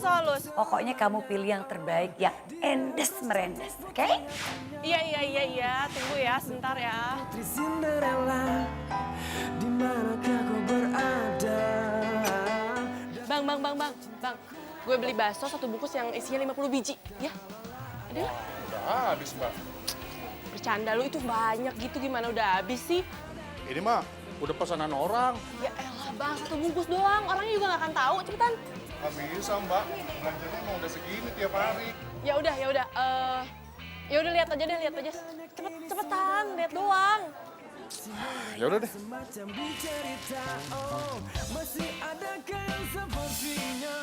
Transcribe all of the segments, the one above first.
halus. Pokoknya kamu pilih yang terbaik, yang endes merendes, oke? Iya. Tunggu ya, sebentar ya. Putri Cinderella, di manakah kau berada? Bang. Gue beli bakso 1 bungkus yang isinya 50 biji, ya? Ada nggak? Udah habis, Mbak. Bercanda lu itu banyak gitu, gimana udah habis sih? Ini mah udah pesanan orang. Ya elah bang, 1 bungkus doang, orangnya juga nggak akan tahu, cepetan. Nggak bisa, Mbak. Belanjanya emang udah segini tiap hari. Ya udah, lihat aja deh. Cepetan, lihat doang. Ya udah deh. Semacam di cerita, oh, masih adakah yang sepertinya?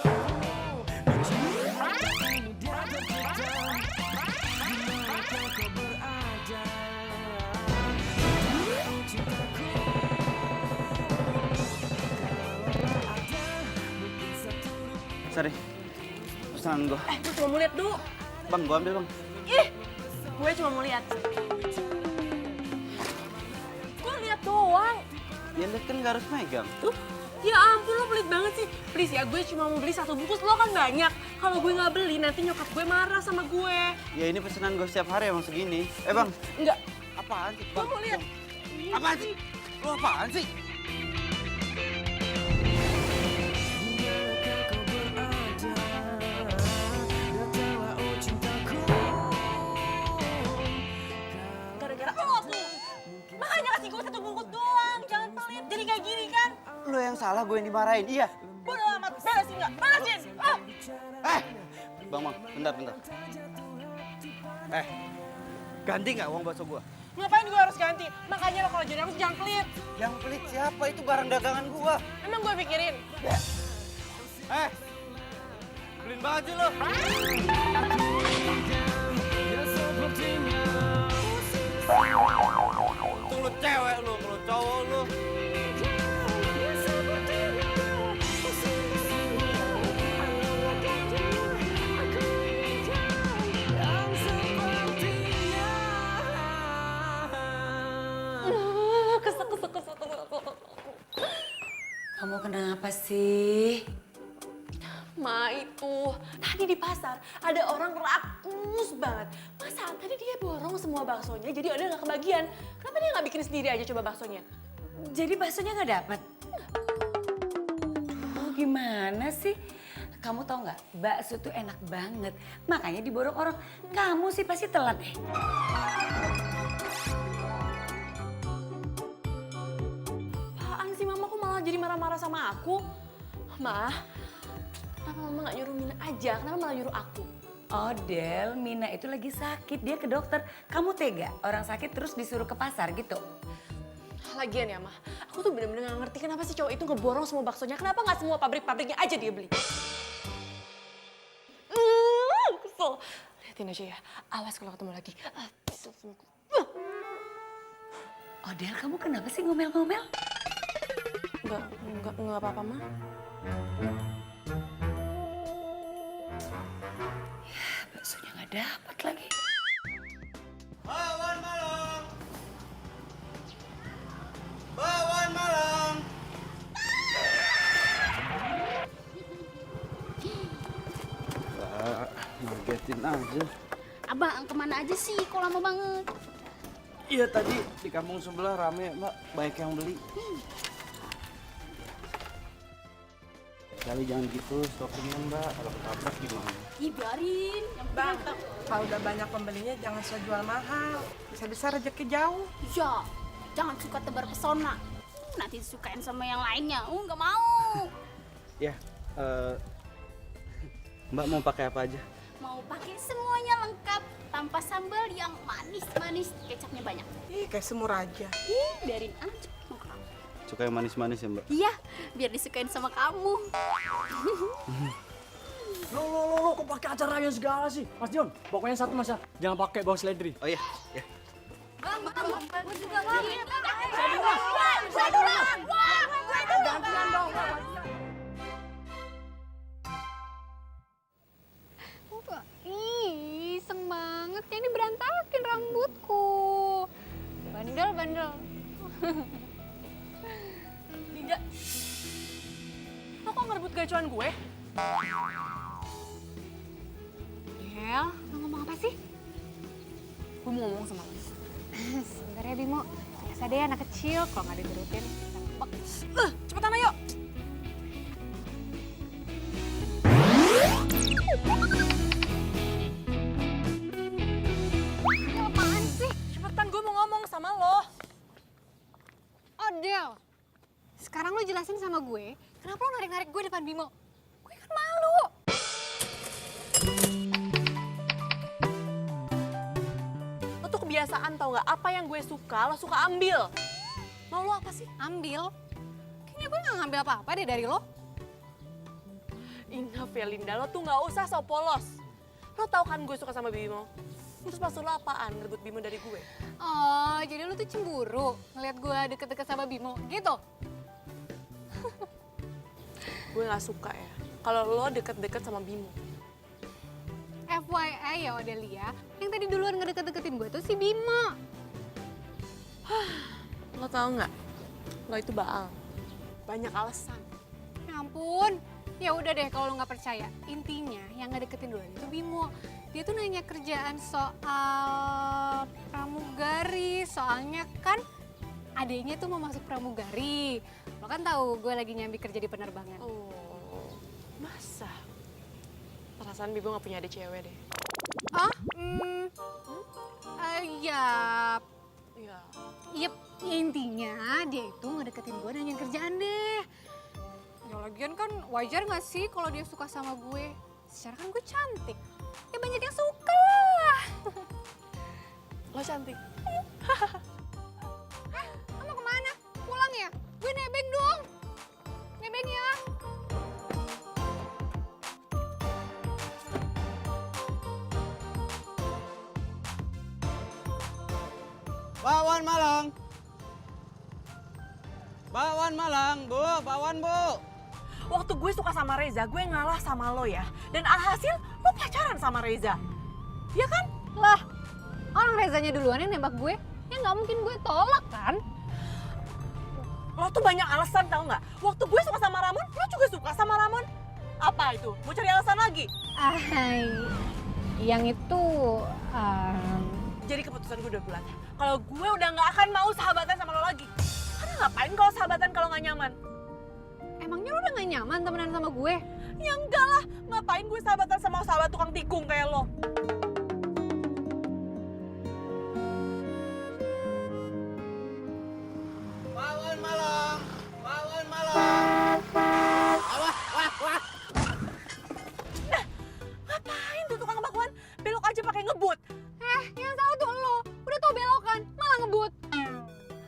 Ini dia tercipta, di manakah kau berada? Oh, cintaku, kalaulah ada mungkin satu. Sorry, pesanan gua. Gue cuma mau lihat dulu. Bang, gua ambil bang. Ih, gue cuma mau lihat. Gue lihat doang. Ya lihat kan nggak harus megang. Ya ampun, lo pelit banget sih. Please ya, gue cuma mau beli 1 bungkus, lo kan banyak. Kalau gue nggak beli, nanti nyokap gue marah sama gue. Ya ini pesanan gua setiap hari emang segini. Bang, Enggak, apaan sih? gue mau lihat. Apaan sih? Lu apaan sih? Dimanakah kau berada? Datanglah oh cintaku. Gara-gara lo tuh. Makanya kasih gue 1 bungkus doang, jangan pelit. Jadi kayak gini kan. Lu yang salah, gue yang dimarahin. Iya. Bodo amat, beresin nggak? Beresin! Bang, bentar. Ganti nggak uang bakso gua? Ngapain gue harus ganti? Makanya lo kalau jadi aku jangan pelit. Yang pelit siapa? Itu barang dagangan gua. Emang gue pikirin. Beliin baju lo. Ya sepertinya Itu lu cewek lu, lu cowok lu. Kesel. Kamu kenapa sih? Ma itu, tadi di pasar ada orang rakus banget. Masa tadi dia borong semua baksonya jadi ada nggak kebagian. Kenapa dia nggak bikin sendiri aja coba baksonya? Jadi baksonya nggak dapat? Oh, gimana sih? Kamu tau nggak, bakso tuh enak banget. Makanya diborong orang. Kamu sih pasti telat deh. Apaan sih mama kok malah jadi marah-marah sama aku? Ma, kenapa mama nggak nyuruh Mina aja? Kenapa malah nyuruh aku? Oh Del, Mina itu lagi sakit, dia ke dokter. Kamu tega orang sakit terus disuruh ke pasar gitu? Lagian ya, Ma, aku tuh bener-bener gak ngerti kenapa sih cowok itu ngeborong semua baksonya. Kenapa nggak semua pabrik-pabriknya aja dia beli? Kesel. Liatin aja ya, awas kalau ketemu lagi. Kesel semua. Oh Del, kamu kenapa sih ngomel-ngomel? Enggak apa-apa, Ma. Ya, baksonya nggak dapat lagi. Bawan malam. Bawan malam. Ngagetin aja. Abang kemana aja sih? Kok lama banget? Iya tadi di kampung sebelah rame mbak, banyak yang beli. Kali jangan gitu, stokingnya mbak, kalau ketabrak gimana? Ih biarin. Yang Bang, penting kalau udah banyak pembelinya jangan suka jual mahal. Bisa-bisa rezeki jauh. ya, jangan suka tebar pesona. Nanti disukain sama yang lainnya. Nggak mau. Ya, mbak mau pakai apa aja? Mau pakai semuanya lengkap tanpa sambal yang manis-manis, kecapnya banyak. Ih, kayak semur aja. Ih, biarin aja sama kamu. Suka yang manis-manis ya mbak? Iya, biar disukain sama kamu. Lo kok pakai acaranya segala sih? Mas Dion, pokoknya satu mas ya, jangan pakai bau seledri. Oh iya, ya. Bang, gue juga bang. Saya dulu. Gantian dong. Ih, iseng banget. Kayak ini berantakin rambutku. Bandel. Dinda, lo kok ngerebut gacuan gue? Del, mau ngomong apa sih? Gue mau ngomong sama lo. Sebentar ya Bimo, biasa deh anak kecil kalau nggak diturutin. Ngambek. Cepetan ayo. Ini apaan sih? Cepetan, gue mau ngomong sama lo. Oh Del, sekarang lo jelasin sama gue, kenapa lo narik-narik gue depan Bimo? Gue kan malu. Lo tuh kebiasaan tau gak? Apa yang gue suka, lo suka ambil. Mau lo apa sih? Ambil? Kayaknya gue nggak ngambil apa-apa deh dari lo. Ingat ya Linda, lo tuh gak usah so polos. Lo tau kan gue suka sama Bimo? Terus maksud lo apaan ngerebut Bimo dari gue? Oh, jadi lo tuh cemburu ngeliat gue deket-deket sama Bimo, gitu? Gue gak suka ya kalau lo deket-deket sama Bimo. FYI ya Odelia, yang tadi duluan ngedeket-deketin gue tuh si Bimo. Lo tau gak? Lo itu baal. Banyak alasan. Ya ampun, ya udah deh kalau lo nggak percaya. Intinya yang ngedeketin duluan itu Bimo. Dia tuh nanya kerjaan soal pramugari, soalnya kan adeknya tuh mau masuk pramugari. Lo kan tahu gue lagi nyambi kerja di penerbangan. Oh, masa? Perasaan Bimo gak punya adik cewek deh. Ah? Ya, Iya. yep, intinya dia itu ngedeketin gue nanyain kerjaan deh. Ya lagian kan wajar gak sih kalau dia suka sama gue? Secara kan gue cantik. Ya banyak yang suka lah. Lo cantik. Lo mau kemana? Pulang ya? Gue nebeng dong. Nebeng ya. Bakwan Malang. Bakwan Malang, Bu. Bakwan, Bu. Waktu gue suka sama Reza, gue ngalah sama lo ya. Dan alhasil lo pacaran sama Reza. Ya kan? Lah, orang Rezanya duluan yang nembak gue. Ya nggak mungkin gue tolak kan? Lo tuh banyak alasan tau nggak? Waktu gue suka sama Ramon, lo juga suka sama Ramon. Apa itu? Mau cari alasan lagi? Yang itu... Jadi keputusan gue udah bulat. Kalau gue udah nggak akan mau sahabatan sama lo lagi. Karena ngapain kalau sahabatan kalau nggak nyaman? Emangnya lo udah gak nyaman temenan sama gue? Ya enggak lah, ngapain gue sahabatan sama sahabat tukang tikung kayak lo? Bakwan Malang. Bakwan Malang. Ngapain tuh tukang bakwan? Belok aja pakai ngebut. Yang salah tuh lo. Udah tau belokan, malah ngebut.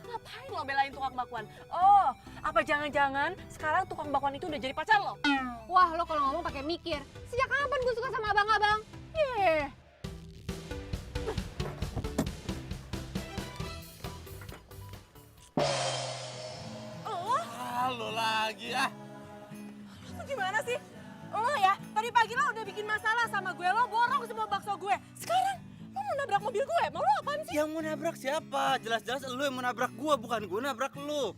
Ngapain lo belain tukang bakwan? Oh, apa jangan-jangan sekarang tukang bakwan itu udah jadi pacar lo? Wah, lo kalau ngomong pakai mikir. Sejak kapan gue suka sama abang-abang? Yeh. Lo lagi ah. Lo tuh gimana sih? Lo ya, tadi pagi lo udah bikin masalah sama gue, lo borong semua bakso gue. Sekarang lo mau nabrak mobil gue, mau lo apaan sih? Yang mau nabrak siapa? Jelas-jelas lu yang mau nabrak gua, bukan gua nabrak lu.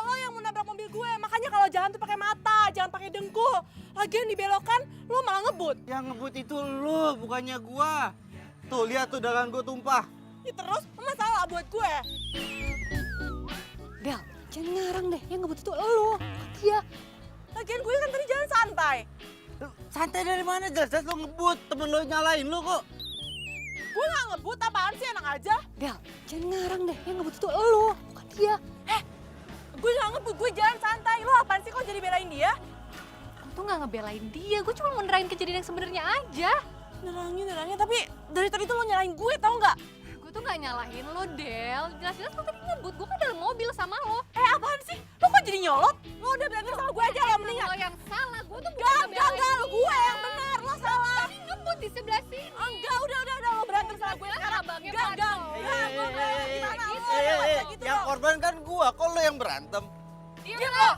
Lo yang mau nabrak mobil gue, makanya kalau jalan tuh pakai mata, jangan pakai dengkul. Lagian dibelokan, lo malah ngebut. Yang ngebut itu lu, bukannya gua. Tuh, lihat tuh dagangan gua tumpah. Ya terus, masalah buat gue. Del, jangan ngarang deh. Yang ngebut itu lo. Dia. Lagian gue kan tadi jalan santai. Santai dari mana? Jelas-jelas lu ngebut, temen lu nyalain lu kok. Gue gak ngebut, apaan sih, enak aja. Del, jangan ngarang deh. Yang ngebut itu lo, bukan dia. Gue gak ngebut, gue jalan santai. Lo apaan sih kok jadi belain dia? Aku tuh gak ngebelain dia. Gue cuma mau nerangin kejadian yang sebenarnya aja. Nerangin, tapi dari tadi tuh lo nyalain gue, tau gak? Gue tuh gak nyalahin lo, Del. Jelas-jelas lo tadi ngebut. Gue kan dalam mobil sama lo. Apaan sih? Lo kok jadi nyolot? Lo udah berantem sama gue aja lah mendingan. Lo yang salah. Gue tuh Enggak, bukan ngebelain lo gue yang benar, lo salah. Tadi ngebut di sebelah sini. Enggak, udah, lo berantem sama gue sekarang. Abangnya Enggak, Pato. gue berantem gimana lo? Eh, Gak usah gitu yang dong. korban kan gua, kok lu yang berantem? Diam Diam lo. lo.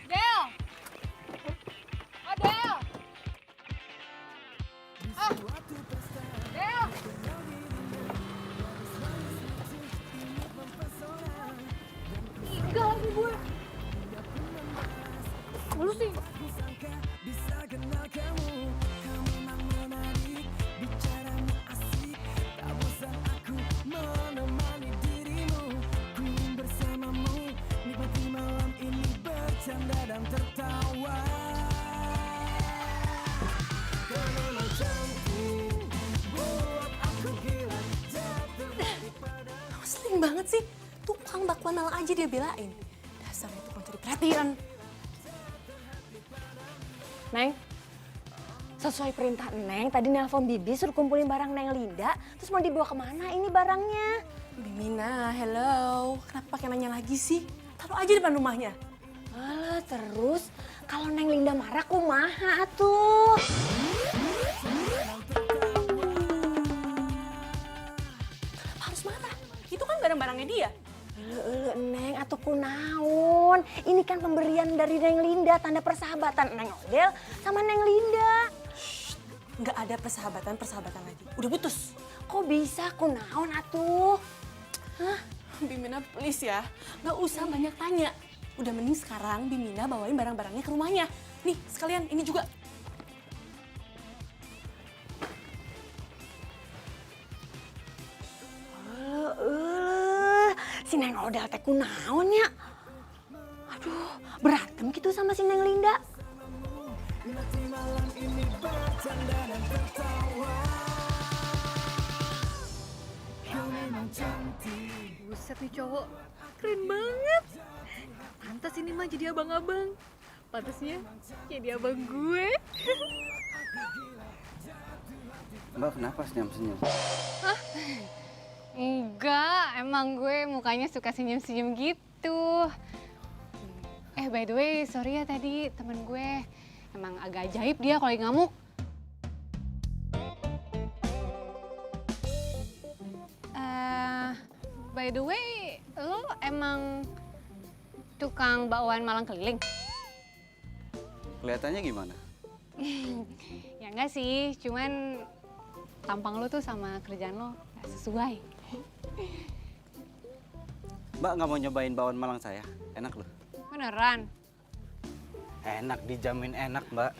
Del. Oh, Del. Del. Tiga lagi gue. Lu sih. Nyebelin banget sih. Tukang bakwan malang aja dia belain. Dasarnya tukang cari perhatian. Neng, sesuai perintah Neng, tadi nelpon Bibi suruh kumpulin barang Neng Linda, terus mau dibawa kemana ini barangnya? Bimina, hello. Kenapa pakai nanya lagi sih? Taruh aja depan rumahnya. Alah, terus kalau Neng Linda marah kumaha atuh? Kenapa harus marah? Itu kan barang-barangnya dia. Neng, atuh kunaon. Ini kan pemberian dari Neng Linda, tanda persahabatan Neng Odel sama Neng Linda. Nggak ada persahabatan lagi. Udah putus. Kok bisa kunaon atuh? Hah? Bimina please ya, nggak usah banyak tanya. Udah mending sekarang Bimina bawain barang-barangnya ke rumahnya. Nih sekalian ini juga. Si Neng Odel teh kunaon ya? Aduh, berantem gitu sama si Neng Linda. Buset nih cowok, keren banget. Pantas ini mah jadi abang-abang. Pantasnya jadi abang gue. Mbak kenapa senyum-senyum? Enggak, emang gue mukanya suka senyum-senyum gitu. By the way, sorry ya tadi temen gue emang agak ajaib dia kalau lagi ngamuk. By the way, lo emang tukang bakwan Malang keliling? Kelihatannya gimana? Ya enggak sih, cuman tampang lo tuh sama kerjaan lo gak sesuai. Mbak nggak mau nyobain bakwan Malang saya? Enak loh. Beneran? Enak, dijamin enak Mbak.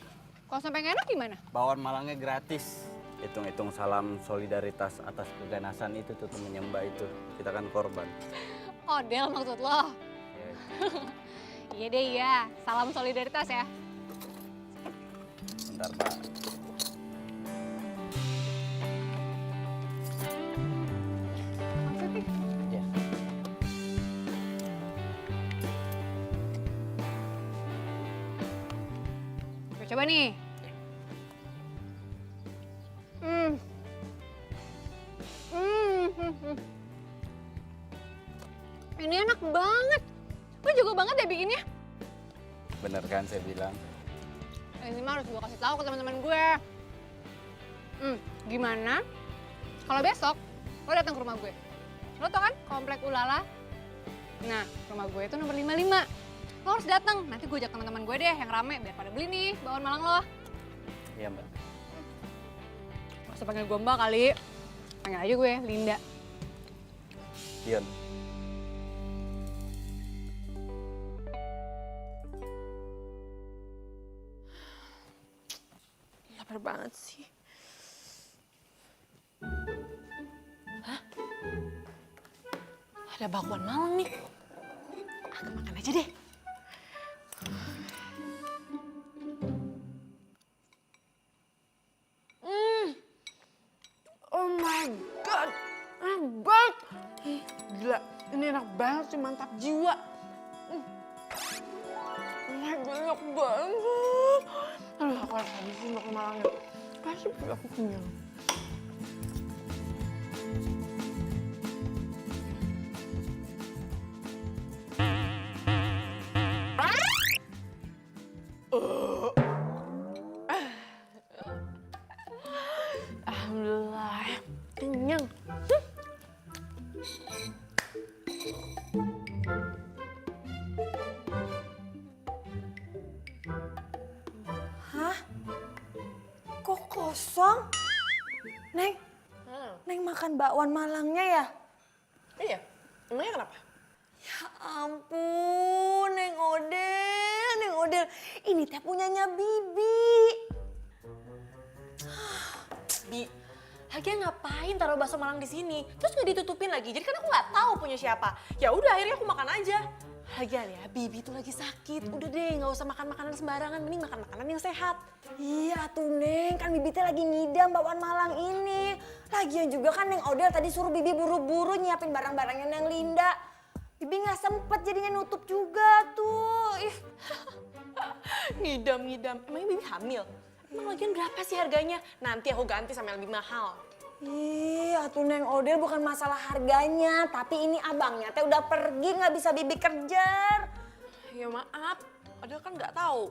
Kalau sampai nggak enak gimana? Bakwan Malangnya gratis. Hitung-hitung salam solidaritas atas keganasan itu tuh temennya Mbak itu. Kita kan korban. Odel maksud lo? Iya deh iya, salam solidaritas ya. Bentar Mbak. Maksudnya? Ya. Coba nih. Ini enak banget. Gue jago banget deh bikinnya. Bener kan saya bilang? Ini mah harus gue kasih tahu ke teman-teman gue. Gimana? Kalau besok lo datang ke rumah gue. Lo tau kan komplek Ulala? Nah, rumah gue itu nomor 55. Lo harus datang. Nanti gue ajak teman-teman gue deh yang rame biar pada beli nih bakwan Malang lo. Iya Mbak. Gak usah panggil gue Mbak kali. Panggil aja gue Linda. Dion. Lapar banget sih. Hah? Ada bakwan Malang nih. Aku makan aja deh. Oh my god, enak banget. Gila, ini enak banget sih, mantap jiwa. Oh my god, enak banget. Aduh, aku harus habisin bakwan Malangnya. Pasti aku kenyang. Alhamdulillah, kenyang. Hah? Kok kosong? Neng, Neng makan bakwan Malangnya ya? Iya, emangnya kenapa? Ya ampun, Neng Odel. Ini teh punyanya Bibi. Bi, lagian ngapain taruh bakso Malang di sini? Terus nggak ditutupin lagi. Jadi kan aku nggak tahu punya siapa. Ya udah, akhirnya aku makan aja. Lagian ya, Bibi tuh lagi sakit. Udah deh, nggak usah makan makanan sembarangan. Mending makan makanan yang sehat. Iya tuh Neng, kan Bibi teh lagi ngidam bakwan Malang ini. Lagian juga kan Neng Odel tadi suruh Bibi buru-buru nyiapin barang-barangnya Neng Linda. Bibi nggak sempet jadinya nutup juga tuh. Ih. Ngidam. Emangnya Bibi hamil? Emang lagian berapa sih harganya? Nanti aku ganti sama yang lebih mahal. Ih, atuh Neng Odel bukan masalah harganya, tapi ini abangnya teh udah pergi nggak bisa Bibi kejar. Ya maaf, padahal kan nggak tahu.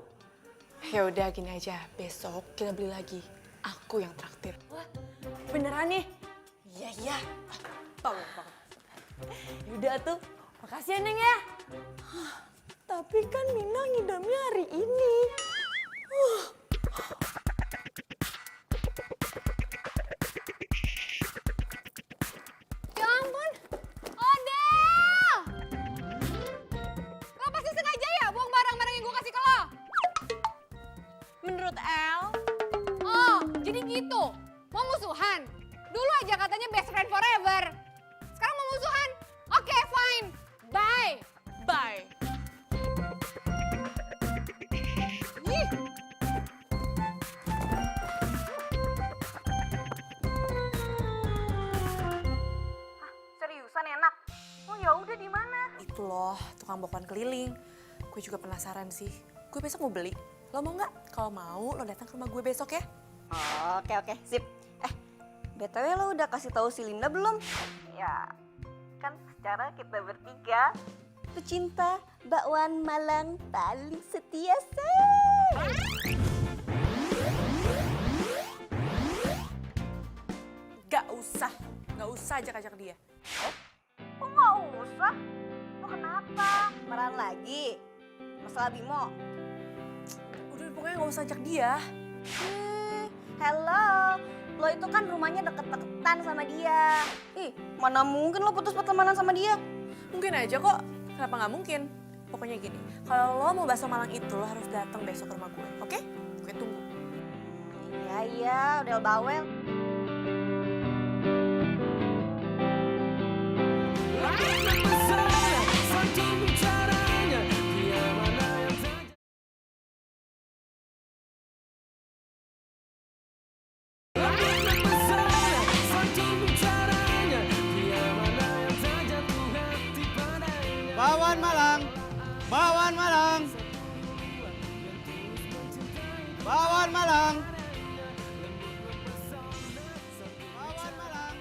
Ya udah gini aja, besok kita beli lagi. Aku yang traktir. Wah, beneran nih? Iya. Bangun. Yaudah tuh, makasih ya Neng ya. Tapi kan Mina ngidamnya hari ini. Ya ampun, Odel! Lo pasti sengaja ya buang barang-barang yang gue kasih ke lo? Menurut El, Oh, jadi gitu. Mau musuhan? Dulu aja katanya best friend forever. Sekarang mau musuhan? Oke, fine. Bye. bye. Ih. Seriusan enak? Oh ya udah di mana? Itu loh, tukang bakwan keliling. Gue juga penasaran sih. Gue besok mau beli. Lo mau nggak? Kalau mau, lo datang ke rumah gue besok ya. Oke, sip. BTW lo udah kasih tahu si Linda belum? Ya, kan secara kita bertiga pecinta bakwan Malang paling setia, say. Gak usah ajak-ajak dia. Kok nggak usah? Lo kenapa? Marahan lagi? Masalah Bimo? Udah pokoknya gak usah ajak dia. Hello, lo itu kan rumahnya deket-deketan sama dia. Ih, mana mungkin lo putus pertemanan sama dia? Mungkin aja kok. Kenapa nggak mungkin? Pokoknya gini, kalau lo mau bakso Malang itu lo harus datang besok ke rumah gue, oke? Gue tunggu. Iya, udah bawel. Bakwan Malang. Bakwan Malang. Bakwan Malang. Bakwan Malang.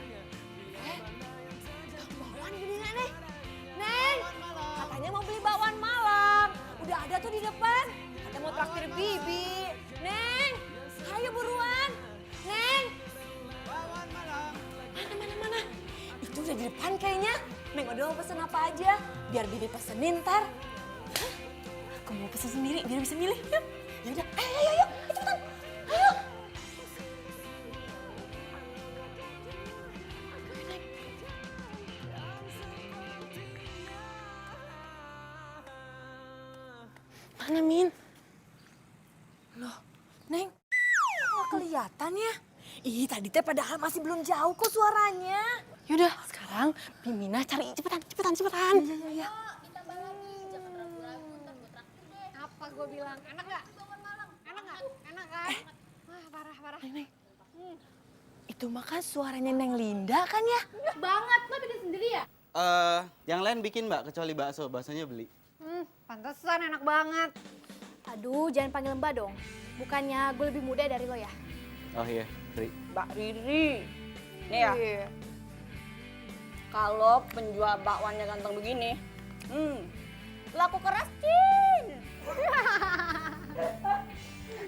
Bakwan gini nggak nih? Neng, katanya mau beli bakwan Malang. Udah ada tuh di depan. Katanya mau traktir Bibi. Neng, ayo buruan. Neng. Bakwan Malang. Mana? Itu udah di depan kayaknya. Neng udah mau pesen apa aja? Biar Bibi pesenin ntar. Hah? Aku mau pesen sendiri biar bisa milih. Yuk. Ya udah, ayo, cepetan. Ayo. Mana Min? Loh, Neng, nggak kelihatan ya? Ih, tadi teh padahal masih belum jauh kok suaranya. Yaudah, sekarang Bimina cari cepetan. Iya. Apa gue bilang? Enak nggak? Enak nggak? Enak kan? Wah, parah. Neng, itu mah kan suaranya Neng Linda kan ya? Banget, lo bikin sendiri ya? Yang lain bikin mbak, kecuali bakso. Baksonya beli. Pantesan enak banget. Aduh, jangan panggil Mbak dong. Bukannya gue lebih muda dari lo ya? Oh iya, Ri. Mbak Riri. Nih ya, kalau penjual bakwannya ganteng begini, laku keras, Cin.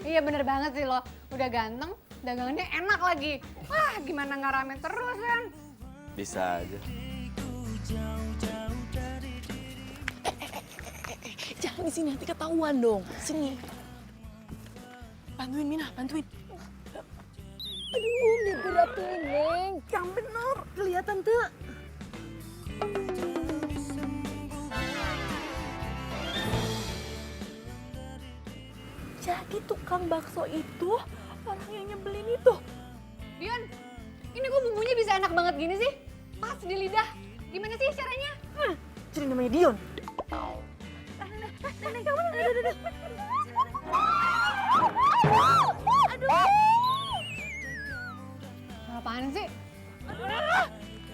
Iya bener banget sih lo. Udah ganteng, dagangannya enak lagi. Wah, gimana nggak rame terus kan? Bisa aja. Jangan di sini nanti ketahuan dong. Sini. Bantuin Mina, bantuin. Aduh, digerakin, Neng. Yang bener, kelihatan tuh. Jadi tukang bakso itu orang yang nyebelin itu. Dion, ini kok bumbunya bisa enak banget gini sih? Pas di lidah. Gimana sih caranya? Jadi namanya Dion. Apaan sih?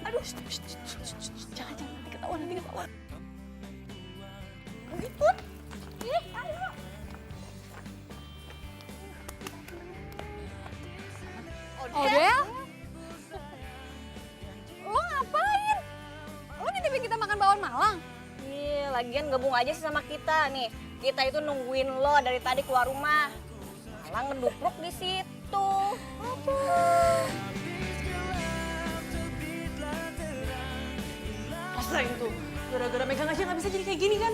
Aduh, jangan nanti ketahuan, Ribut. Ayo. Odel? Lo ngapain? Lo nitipin kita makan bakwan Malang? Iya, lagian gabung aja sih sama kita nih. Kita itu nungguin lo dari tadi keluar rumah. Malah ngedupruk di situ. Rasain tuh, gara-gara megang aja nggak bisa jadi kayak gini kan?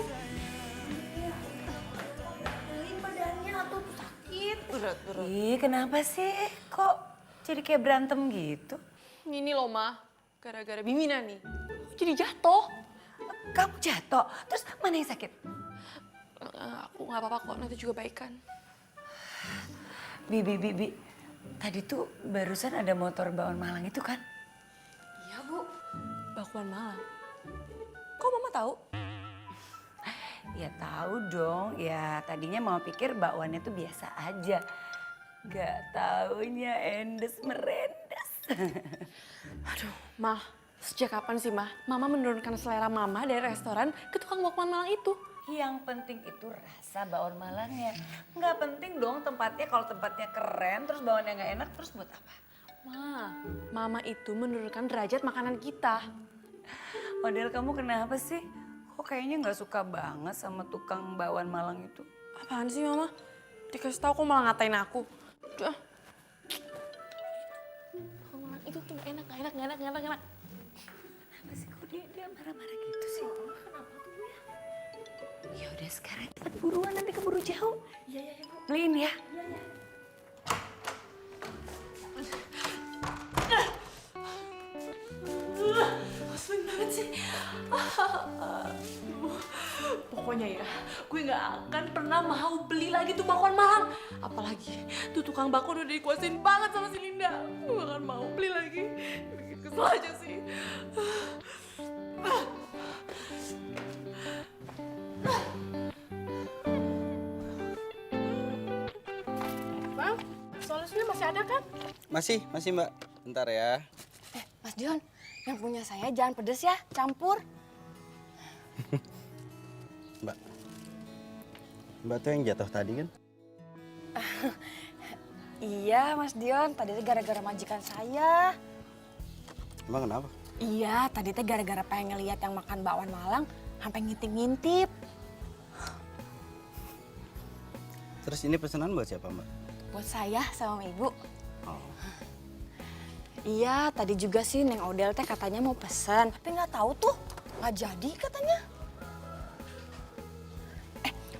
Berat. Ih, kenapa sih? Kok jadi kayak berantem gitu? Ini loh, Ma. Gara-gara Bimina nih. Jadi jatuh. Kamu jatuh, terus mana yang sakit? Aku nggak apa-apa kok, nanti juga baikan. Bibi. Tadi tuh barusan ada motor bakwan Malang itu kan? Iya, Bu. Bakwan Malang. Kok Mama tahu? Ya tahu dong, ya tadinya mau pikir bakwannya tuh biasa aja. Gak taunya endes merendes. Aduh, Ma. Sejak kapan sih, Ma? Mama menurunkan selera Mama dari restoran ke tukang bakwan Malang itu. Yang penting itu rasa bakwan Malangnya. Nggak penting dong tempatnya, kalau tempatnya keren terus bakwannya nggak enak terus buat apa? Ma, Mama itu menurunkan derajat makanan kita. Model kamu kenapa sih? Kok kayaknya nggak suka banget sama tukang bakwan Malang itu? Apaan sih, Mama? Dikasih tahu kok malah ngatain aku. Udah. Bakwan Malang itu tuh nggak enak. Kenapa sih kok dia marah-marah gitu sih? Kenapa tuh Bu ya? Ya udah sekarang cepet buruan nanti keburu jauh. Iya Bu. Beliin ya. Ngeselin banget sih. Pokoknya ya, gue nggak akan pernah mau beli lagi tuh bakwan Malang. Apalagi tuh tukang bakwan udah dikuasain banget sama si Linda. Gue gak akan mau beli lagi. Bikin kesel aja sih. Bang, solusinya masih ada kan? Masih Mbak. Bentar ya. Mas Dion, yang punya saya jangan pedes ya, campur. Mbak tuh yang jatuh tadi kan? Iya, Mas Dion, tadi teh gara-gara majikan saya. Emang kenapa? Iya, tadi teh gara-gara pengen ngeliat yang makan bakwan Malang, sampai ngintip-ngintip. Terus ini pesanan buat siapa Mbak? Buat saya sama Ibu. Oh. Iya, tadi juga sih Neng Odel teh katanya mau pesan, tapi nggak tahu tuh, nggak jadi katanya.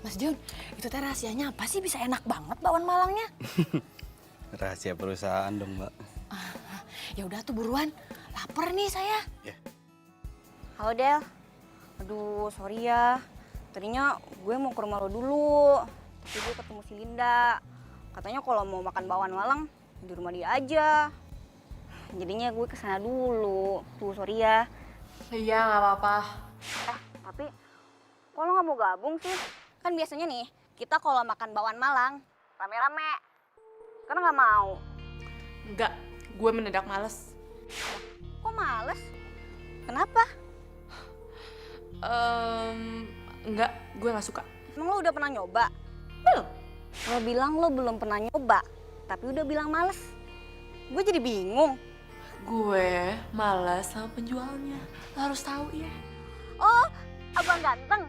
Mas Dion, itu teh rahasianya apa sih bisa enak banget bakwan Malangnya? Rahasia perusahaan dong Mbak. Ya udah tuh buruan, lapar nih saya. Ya. Halo Del. Aduh, sorry ya. Tadinya gue mau ke rumah lo dulu. Tapi gue ketemu si Linda. Katanya kalau mau makan bakwan Malang di rumah dia aja. Jadinya gue kesana dulu. Tuh, sorry ya. Iya, nggak apa-apa. Tapi kok lo nggak mau gabung sih? Kan biasanya nih, kita kalau makan bakwan Malang rame-rame. Karena nggak mau. Enggak, gue mendadak males. Kok males? Kenapa? Enggak, gue nggak suka. Emang lo udah pernah nyoba? Belum. Lo bilang lo belum pernah nyoba, tapi udah bilang males. Gue jadi bingung. Gue malas sama penjualnya. Lo harus tahu ya. Oh, abang ganteng.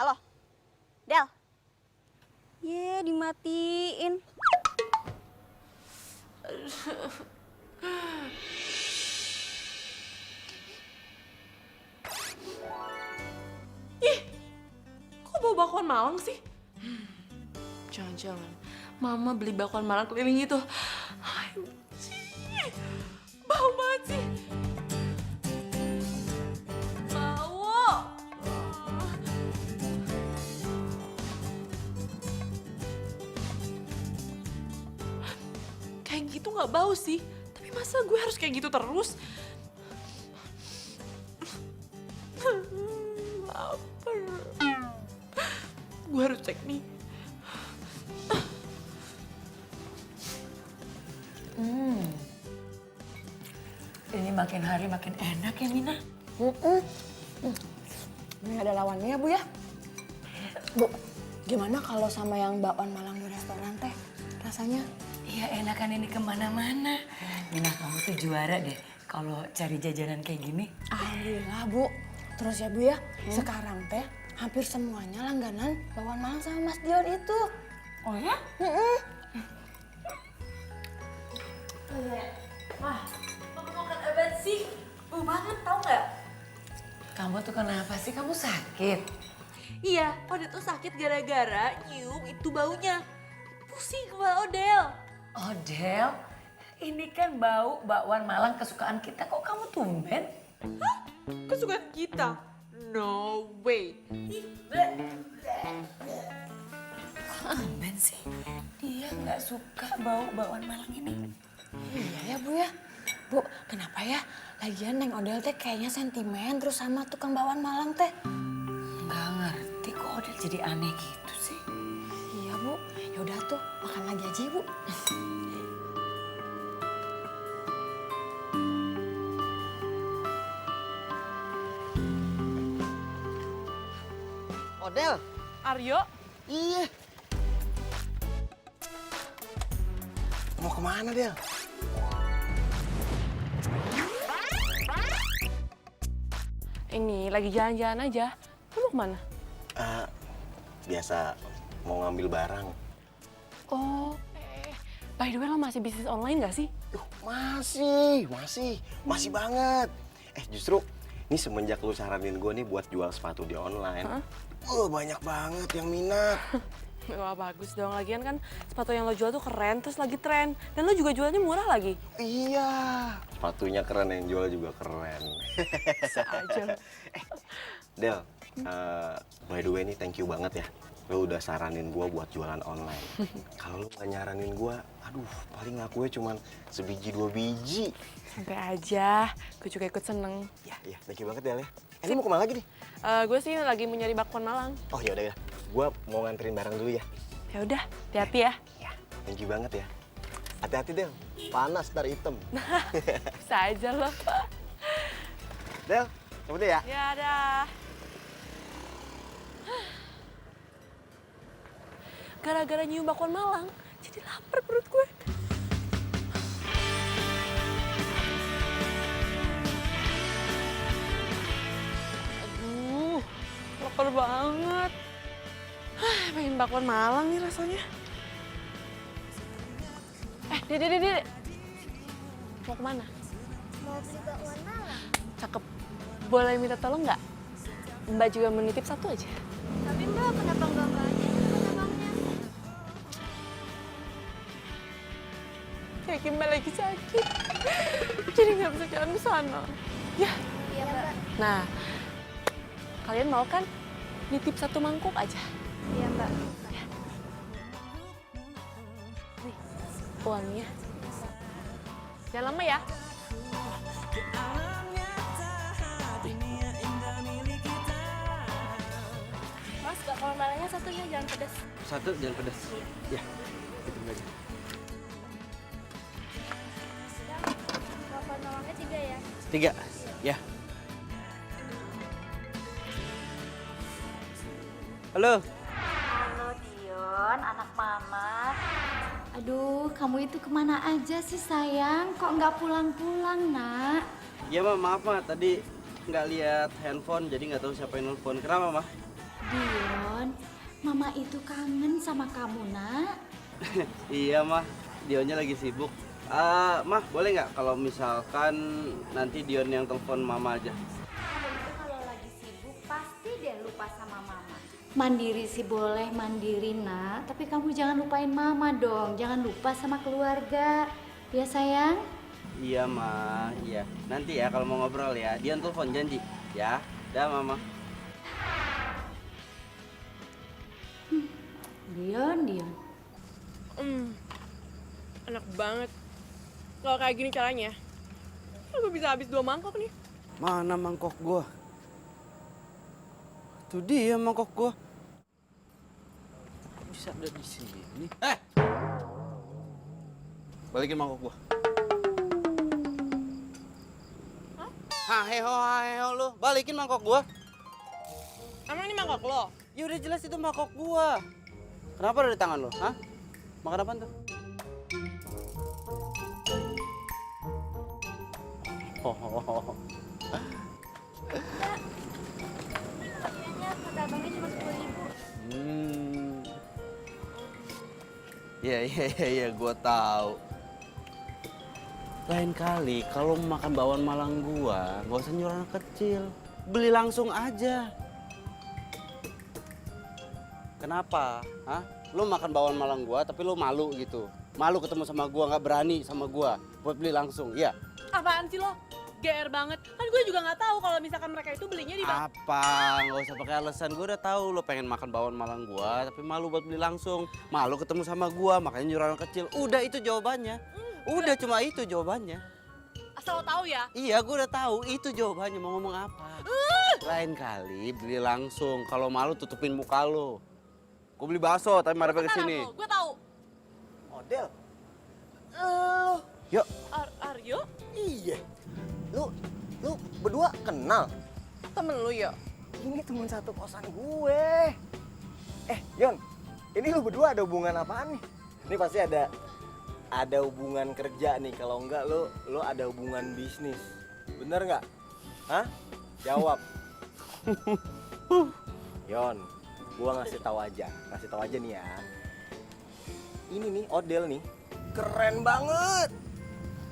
Halo, Del. Ye, dimatiin. Ih, kok bau bakwan Malang sih? Jangan-jangan Mama beli bakwan Malang keliling itu. Aduh, bau banget sih. Bau. Kayak gitu nggak bau sih. Tapi masa gue harus kayak gitu terus? Lapar. Gue harus cek nih. Ini makin hari makin enak ya, Mina. Ini ada lawannya ya, Bu ya. Bu, gimana kalau sama yang bakwan Malang di restoran teh rasanya? Iya, enakan ini kemana-mana. Mina, kamu tuh juara deh kalau cari jajanan kayak gini. Alhamdulillah, Bu. Terus ya, Bu ya, sekarang teh hampir semuanya langganan bakwan Malang sama Mas Dion itu. Oh ya? Wah, kamu makan apa sih? Bau banget tau nggak? Kamu tuh kenapa sih? Kamu sakit? Iya, Odel tuh sakit gara-gara nyium itu baunya. Pusing kepala Odel. Odel, ini kan bau bakwan Malang kesukaan kita. Kok kamu tumben? Hah? Kesukaan kita? No way. Tumben sih. Dia nggak suka bau bakwan Malang ini. Iya ya, Bu ya. Bu, kenapa ya? Lagian Neng Odel teh kayaknya sentimen terus sama tukang bakwan Malang teh. Nggak ngerti kok Odel jadi aneh gitu sih. Iya, Bu. Yaudah tuh, makan lagi aja, Bu. Odel. Aryo, Iya. Mau kemana, Del? ini lagi jalan-jalan aja. Lu mau kemana? Biasa mau ngambil barang. Oh, by the way lo masih bisnis online gak sih? Masih banget. Justru ini semenjak lu saranin gue nih buat jual sepatu di online. Banyak banget yang minat. Wah bagus dong, lagian kan sepatu yang lo jual tuh keren, terus lagi tren. Dan lo juga jualnya murah lagi. Iya, sepatunya keren, yang jual juga keren. Bisa aja. Del, by the way nih thank you banget ya. Lo udah saranin gue buat jualan online. Kalau lo gak nyaranin gue, aduh paling lakunya cuman sebiji 2 biji. Santai aja, gue juga ikut seneng. Ya, thank you banget Del ya. Ini mau kemana lagi nih? Gue sih lagi mau nyari bakwan Malang. Oh yaudah ya, gue mau nganterin barang dulu ya. Ya udah, hati-hati ya. Ya, thank you banget ya. Hati-hati Del, panas ntar hitam. Bisa aja lo. Del, cabut deh ya. Ya dah. Gara-gara nyium bakwan Malang, jadi lapar perut gue. Aduh, lapar banget. Pengen bakwan Malang nih rasanya. Dede. Mau kemana? Mau beli bakwan Malang. Cakep. Boleh minta tolong nggak? Mbak juga menitip satu aja. Tapi Mbak, kenapa nggak banyak abangnya? Kayak Mbak lagi sakit. Jadi nggak bisa jalan ke sana. Ya. Iya Mbak. Nah, kalian mau kan nitip satu mangkuk aja? Iya Mbak. Nih, uangnya. Jangan lama ya. Mas, bakwan Malangnya satunya jangan pedas. Satu jangan pedas. Ya, itu aja. Bakwan Malangnya 3 ya. 3, ya. Halo. Halo Dion, anak mama. Aduh, kamu itu kemana aja sih sayang? Kok nggak pulang-pulang, nak? Ya Ma, maaf Ma, tadi nggak lihat handphone jadi nggak tahu siapa yang nelfon. Kenapa Ma? Dion, mama itu kangen sama kamu, nak. Iya Ma, Dionnya lagi sibuk. Mah, boleh nggak kalau misalkan nanti Dion yang telepon Mama aja? Kamu itu kalau lagi sibuk pasti deh lupa sama mama. Mandiri sih boleh mandiri, nak. Tapi kamu jangan lupain mama dong. Jangan lupa sama keluarga. Ya sayang? Iya Ma, iya. Nanti ya kalau mau ngobrol ya, Dion telepon janji. Ya, dah Mama. Dion. Enak banget. Kalau kayak gini caranya, gue bisa habis 2 mangkok nih. Mana mangkok gua? Tuh dia mangkok gua. bisa ada di sini? Balikin mangkok gua. Haheho lu, balikin mangkok gua. Emang ini mangkok lo? Ya udah jelas itu mangkok gua. Kenapa ada di tangan lu? Hah? Makan apaan tuh? Oh. Kata abangnya cuma 10.000. Iya, gua tahu. Lain kali kalau makan bakwan Malang gua, nggak usah nyuruh anak kecil. Beli langsung aja. Kenapa? Hah? Lu makan bakwan Malang gua tapi lu malu gitu. Malu ketemu sama gua, nggak berani sama gua buat beli langsung. Iya. Apaan sih lo? GR banget. Kan gue juga nggak tahu kalau misalkan mereka itu belinya di Apa? Nggak usah pakai alasan. Gue udah tahu lo pengen makan bakwan Malang gua, tapi malu buat beli langsung. Malu ketemu sama gua, makanya nyuruh anak kecil. Udah itu jawabannya. Udah cuma itu jawabannya. asal lo tahu ya. Iya, gue udah tahu. Itu jawabannya. Mau ngomong apa? Lain kali beli langsung. Kalau malu tutupin muka lo. Gue beli bakso, tapi marah ke sini. Gue tahu. Model. Yuk. Aryo? Iya. Lu berdua kenal? Temen lu ya? Ini teman satu kosan gue. Yon, ini lu berdua ada hubungan apaan nih? Ini pasti ada hubungan kerja nih. Kalau enggak lu ada hubungan bisnis. Bener nggak? Hah? Jawab. Yon, gua ngasih tahu aja nih ya. Ini nih Odell nih, keren banget.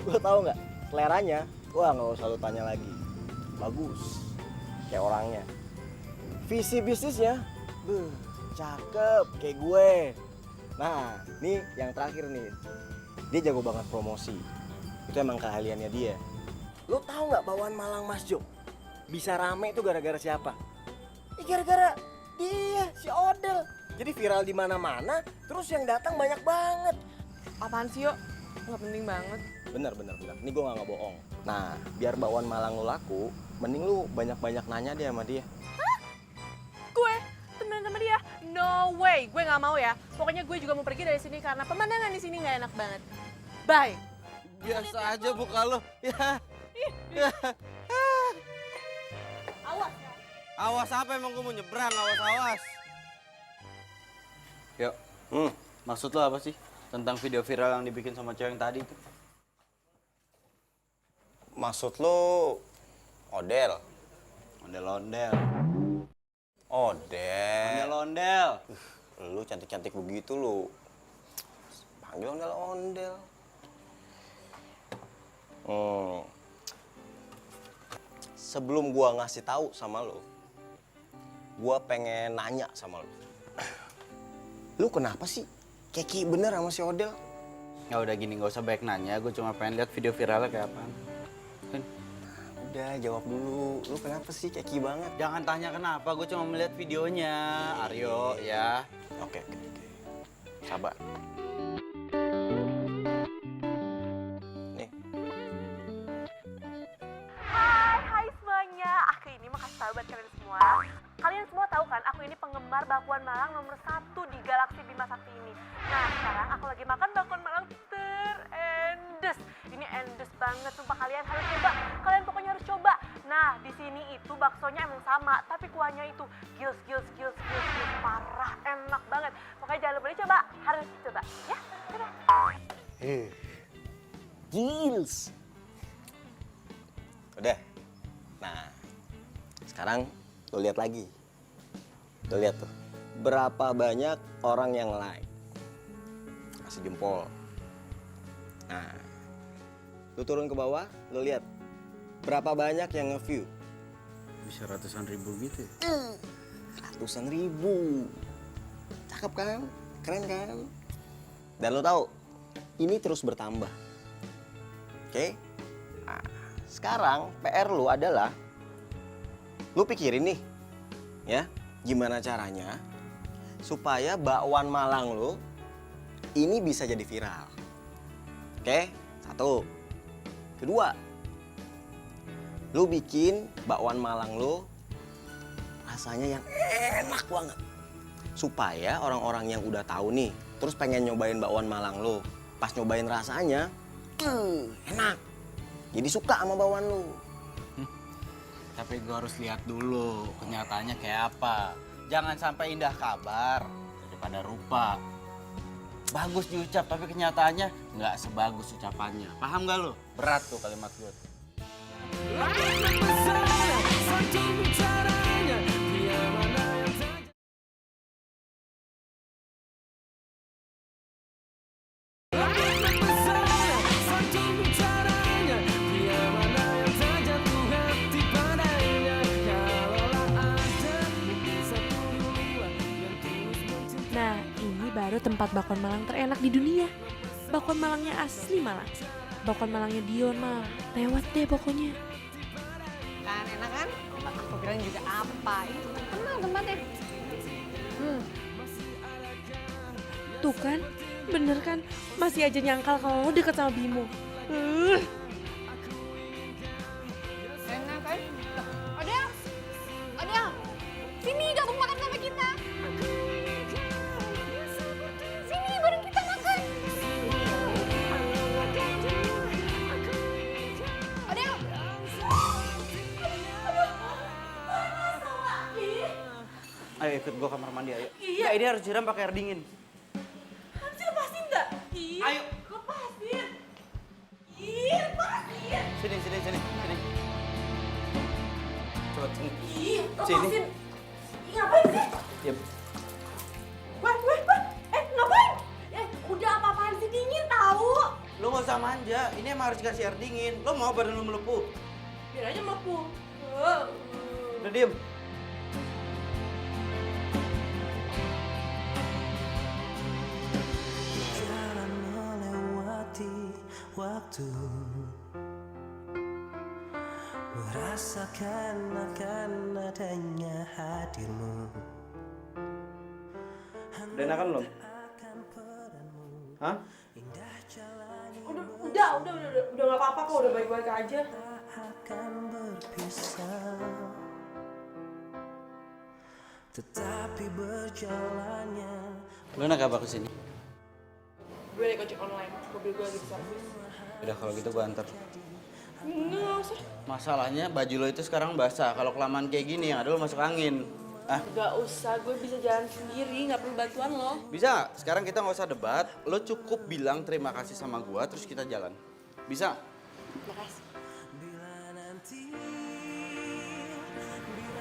Gua tahu nggak? Seleranya, wah nggak usah lu tanya lagi. Bagus, kayak orangnya. Visi bisnisnya, cakep kayak gue. Nah, nih yang terakhir nih, dia jago banget promosi. Itu emang keahliannya dia. Lo tahu nggak bakwan Malang Mas Jo bisa rame itu gara-gara siapa? Gara-gara dia, si Odell. Jadi viral di mana-mana, terus yang datang banyak banget. Apaan sih, yuk? Nggak penting banget. Bener. Ini gue nggak bohong. Nah, biar bakwan Malang lo laku, mending lu banyak-banyak nanya dia sama dia. Gue temenan sama dia? No way, gue nggak mau ya. Pokoknya gue juga mau pergi dari sini karena pemandangan di sini nggak enak banget. Bye. Biasa aja muka lo. Ya. Awas ya. Awas apa emang gue mau nyebrang, awas. Yuk. Maksud lo apa sih? Tentang video viral yang dibikin sama cewek yang tadi itu? Maksud lo Odell? Ondel-ondel. Odell. Ondel-ondel. Lu cantik-cantik begitu lu. Panggil ondel-ondel. Sebelum gua ngasih tahu sama lu, gua pengen nanya sama lu. Lu kenapa sih keki bener sama si Odell? Ya udah gini, nggak usah banyak nanya. Gue cuma pengen lihat video viralnya kayak apaan. Udah jawab dulu. Lu kenapa sih keki banget? Jangan tanya kenapa, gue cuma melihat videonya. Aryo, ya. Oke. Sabar. Nih. Hai semuanya. Aku ini mau kasih tahu buat kalian semua. Kalian semua tahu kan, aku ini penggemar bakwan Malang nomor 1 di Galaksi Bima Sakti ini. Nah, sekarang aku lagi makan bakwan Malang terendes. Ini endes banget, sumpah kalian harus coba. Kalian pokoknya harus coba. Nah, di sini itu baksonya emang sama, tapi kuahnya itu gils. Parah, enak banget. Pokoknya jangan lupa dicoba, harus coba. Ya, dadah. Gils. Udah. Nah, sekarang lo lihat lagi. Lo lihat tuh. Berapa banyak orang yang like. Kasih jempol. Nah, lo turun ke bawah, lo lihat. Berapa banyak yang nge-view? Bisa ratusan ribu gitu ya? Ratusan ribu. Cakep kan? Keren kan? Dan lo tahu, ini terus bertambah. Oke? Nah, sekarang PR lo adalah lu pikirin nih, ya, gimana caranya supaya bakwan Malang lu ini bisa jadi viral. Oke, 1. Kedua, lu bikin bakwan Malang lu rasanya yang enak banget. supaya orang-orang yang udah tahu nih, terus pengen nyobain bakwan Malang lo. Pas nyobain rasanya, enak. Jadi suka sama bakwan lo. Tapi gue harus lihat dulu kenyataannya kayak apa. Jangan sampai indah kabar daripada rupa. Bagus diucap tapi kenyataannya nggak sebagus ucapannya. Paham gak lo? Berat tuh kalimat gue. Nah, ini baru tempat bakwan Malang terenak di dunia. Bakwan Malangnya asli Malang. Bakwan Malangnya Dion mah lewat deh pokoknya. Kan enak kan? Aku bilang juga apa? Itu terkenal tempatnya. Tuh kan, bener kan? Masih aja nyangkal kalau lo deket sama Bimo. Enak kan? Odel! Odel! Sini gabung makan sama kita. Sini bareng kita makan. Odel! Ayo ikut gue kamar mandi ayo. Iya. Ini harus siram pakai air dingin. Hamsi lepasin nggak? Ayo. Lepasin. Ih, lepasin. Sini. Coba sini. Ih, Sini. lepasin. Ih, ngapain sih? Diam. Wah. Ngapain? Udah apa-apaan sih, dingin tahu. Lo gak usah manja, ini emang harus dikasih air dingin. Lo mau badan lo melepuh? Biar aja melepuh. Udah diem. Jalan melewati waktu, merasakan akan adanya hadirmu. Udah enakan belum? Hah? Udah nggak apa-apa kok, udah baik-baik aja. Akan berpisah, tetapi berjalannya. Lo naik apa kesini? Gue naik ojek online, mobil gue lagi di servis. Udah kalau gitu gue anter. Nggak usah. Masalahnya baju lo itu sekarang basah. Kalau kelamaan kayak gini yang ada lo masuk angin. Gak usah, gue bisa jalan sendiri, nggak perlu bantuan lo. Bisa, sekarang kita nggak usah debat. Lo cukup bilang terima kasih sama gua, terus kita jalan. Bisa? Makasih.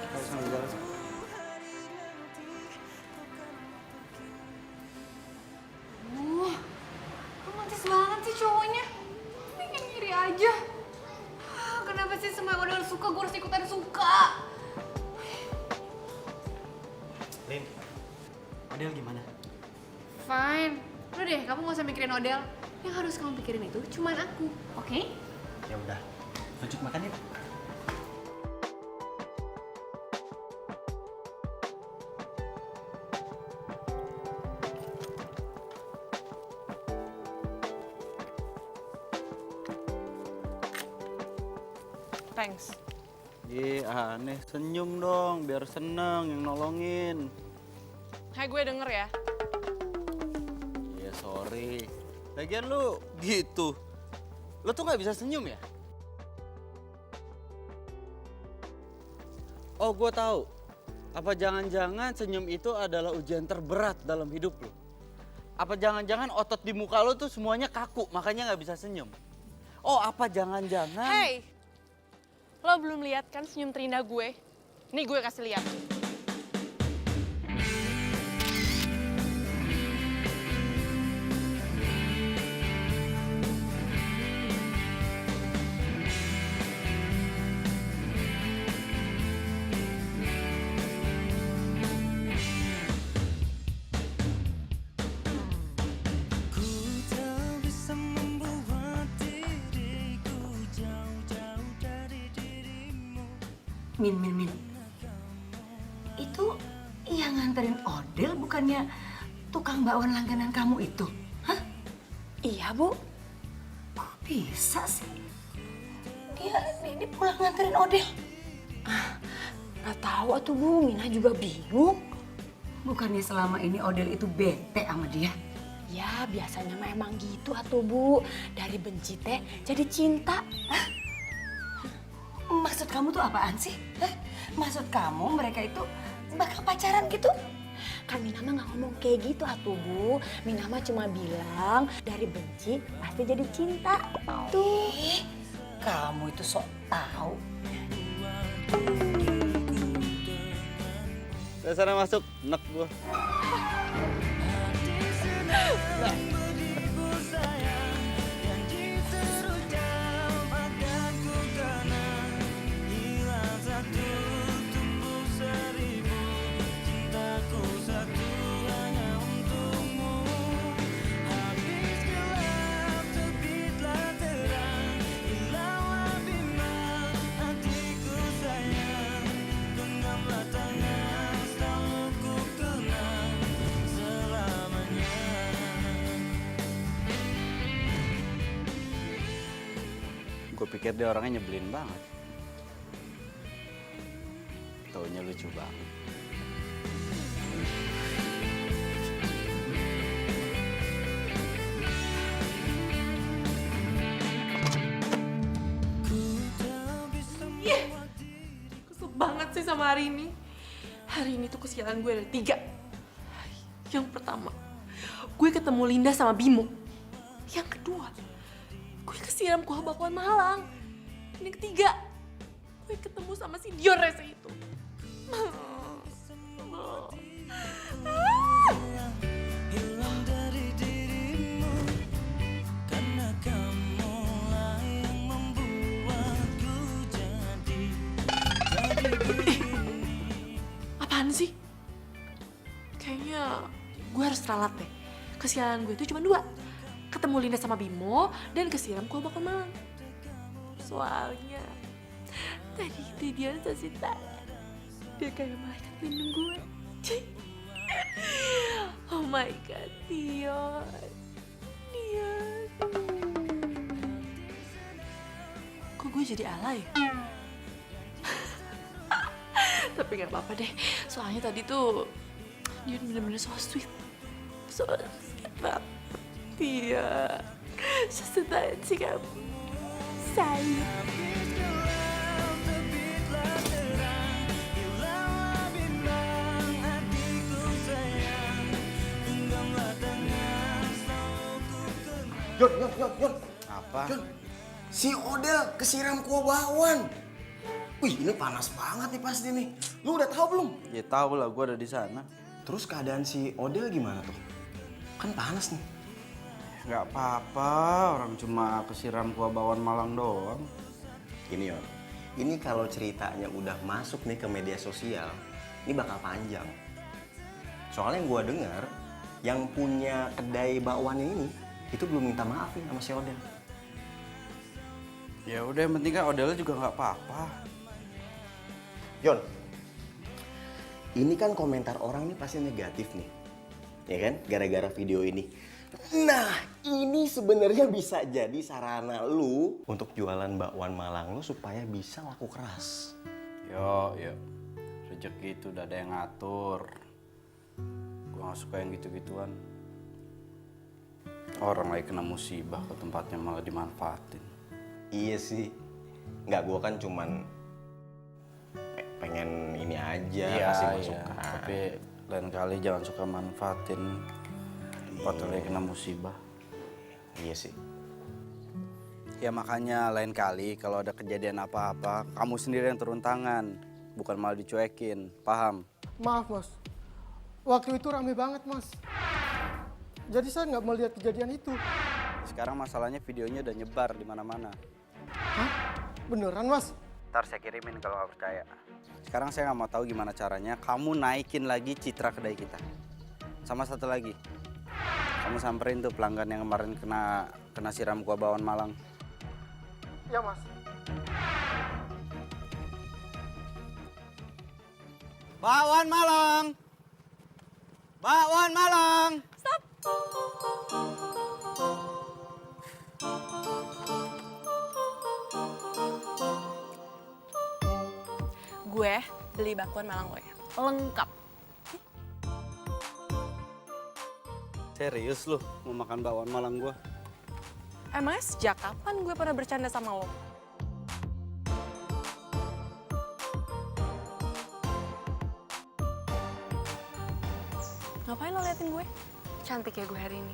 Kita sambil jalan. Romantis banget sih cowoknya. Bikin ngiri aja. Kenapa sih semua yang udah suka gue harus ikutan suka? Lin, Adel gimana? Fine. Udah deh, kamu gak usah mikirin Odel. Yang harus kamu pikirin itu cuman aku, oke? Ya udah, lanjut makan yuk. Thanks. Aneh, senyum dong, biar seneng yang nolongin. Hai, gue denger ya. Iya, sorry. Lagian lu gitu. Lu tuh nggak bisa senyum ya? Oh, gue tahu. Apa jangan-jangan senyum itu adalah ujian terberat dalam hidup lu? Apa jangan-jangan otot di muka lu tuh semuanya kaku, makanya nggak bisa senyum? Oh, apa jangan-jangan... Hey, lo belum lihat kan senyum terindah gue? Nih gue kasih lihat. Min. Itu yang nganterin Odel bukannya tukang bakwan langganan kamu itu? Hah? Iya, Bu. Kok bisa sih? Dia pulang nganterin Odel. Nggak tahu atuh, Bu. Mina juga bingung. Bukannya selama ini Odel itu bete sama dia? Ya biasanya mah emang gitu atuh Bu. Dari benci teh jadi cinta. Maksud kamu tuh apaan sih? Hah? Maksud kamu mereka itu bakal pacaran gitu? Kan Mina mah gak ngomong kayak gitu atuh Bu. Mina mah cuma bilang dari benci pasti jadi cinta. Tuh. Kamu itu sok tahu. Sana masuk, nek gua. Gue pikir dia orangnya nyebelin banget. Taunya lucu banget. Kesel banget sih sama hari ini. Hari ini tuh kesialan gue ada 3. Yang pertama, gue ketemu Linda sama Bimo. Yang kedua, gue kesiram kuah bakwan Malang. Yang ketiga, gue ketemu sama si Dion rese itu. Apaan sih? Kayaknya gue harus ralat deh. Kesialan gue itu cuma 2. Ketemu Linda sama Bimo dan kesiram kuah bakwan Malang. Soalnya tadi itu dia kasih tangan. Dia kayak malaikat pelindung gue. Oh my god, Dion. Kok gue jadi alay? Tapi gak apa-apa deh. Soalnya tadi tuh Dion bener-bener so sweet. So sweet banget. Dia sesuatu sih kamu. Sayang. Yon. Apa? Yon, si Odel kesiram kuah bakwan. Wih, ini panas banget nih pasti nih. Lu udah tahu belum? Ya tahu lah, gue ada di sana. Terus keadaan si Odel gimana tuh? Kan panas nih. Nggak apa-apa, orang cuma kesiram kuah bakwan Malang doang. Gini Yon, ini kalau ceritanya udah masuk nih ke media sosial, ini bakal panjang. Soalnya yang gue dengar, yang punya kedai bakwannya ini, itu belum minta maaf nih sama si Odel. Ya udah, yang penting kan Odelnya juga nggak apa-apa. Yon, ini kan komentar orang nih pasti negatif nih, ya kan? Gara-gara video ini. Nah, ini sebenarnya bisa jadi sarana lu untuk jualan bakwan Malang lu supaya bisa laku keras. Yo, rezeki itu udah ada yang ngatur. Gue nggak suka yang gitu-gituan. Orang lagi kena musibah ke tempatnya malah dimanfaatin. Iya sih, nggak, gua kan cuman pengen ini aja, kasih masukan. Tapi lain kali jangan suka manfaatin tempat lagi kena musibah. Iya sih. Ya makanya lain kali kalau ada kejadian apa-apa, kamu sendiri yang turun tangan, bukan malah dicuekin, paham? Maaf mas, waktu itu rame banget mas. Jadi saya nggak melihat kejadian itu. Sekarang masalahnya videonya udah nyebar di mana-mana. Hah? Beneran mas? Ntar saya kirimin kalau nggak percaya. Sekarang saya nggak mau tahu gimana caranya kamu naikin lagi citra kedai kita. Sama satu lagi, kamu samperin tuh pelanggan yang kemarin kena siram kuah bakwan Malang. Ya mas. Bakwan Malang! Bakwan Malang! Stop! Gue beli bakwan Malang lo ya, lengkap. Serius lu mau makan bakwan Malang gua? Emangnya sejak kapan gue pernah bercanda sama lo? Ngapain lo liatin gue? Cantik ya gue hari ini.